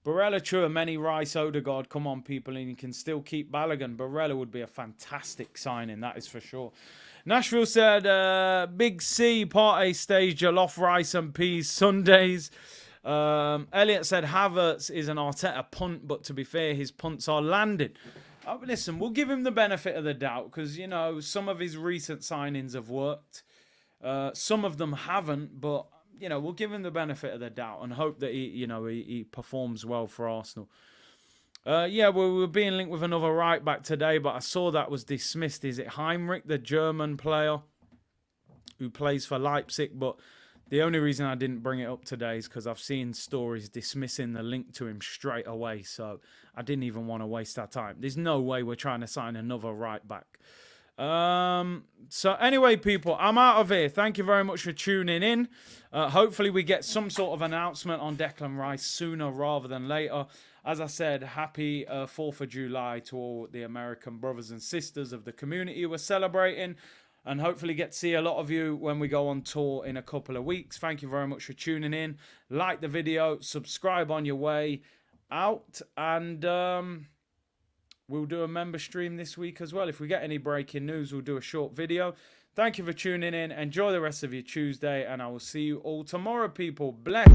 Barella, Tchouamni, Rice, Odegaard, come on, people, and you can still keep Balogun. Barella would be a fantastic signing, that is for sure. Nashville said, Big C, Partey stage, jollof rice and peas Sundays. Elliot said, Havertz is an Arteta punt, but to be fair, his punts are landed. Listen, we'll give him the benefit of the doubt because, you know, some of his recent signings have worked. Some of them haven't, but, you know, we'll give him the benefit of the doubt and hope that he performs well for Arsenal. Yeah, we were being linked with another right back today, but I saw that was dismissed. Is it Heinrich, the German player who plays for Leipzig? But the only reason I didn't bring it up today is because I've seen stories dismissing the link to him straight away. So I didn't even want to waste our time. There's no way we're trying to sign another right back. So anyway, people, I'm out of here. Thank you very much for tuning in. Hopefully we get some sort of announcement on Declan Rice sooner rather than later. As I said, happy 4th of July to all the American brothers and sisters of the community we're celebrating. And hopefully get to see a lot of you when we go on tour in a couple of weeks. Thank you very much for tuning in. Like the video, subscribe on your way out. And we'll do a member stream this week as well. If we get any breaking news, we'll do a short video. Thank you for tuning in. Enjoy the rest of your Tuesday. And I will see you all tomorrow, people. Bless.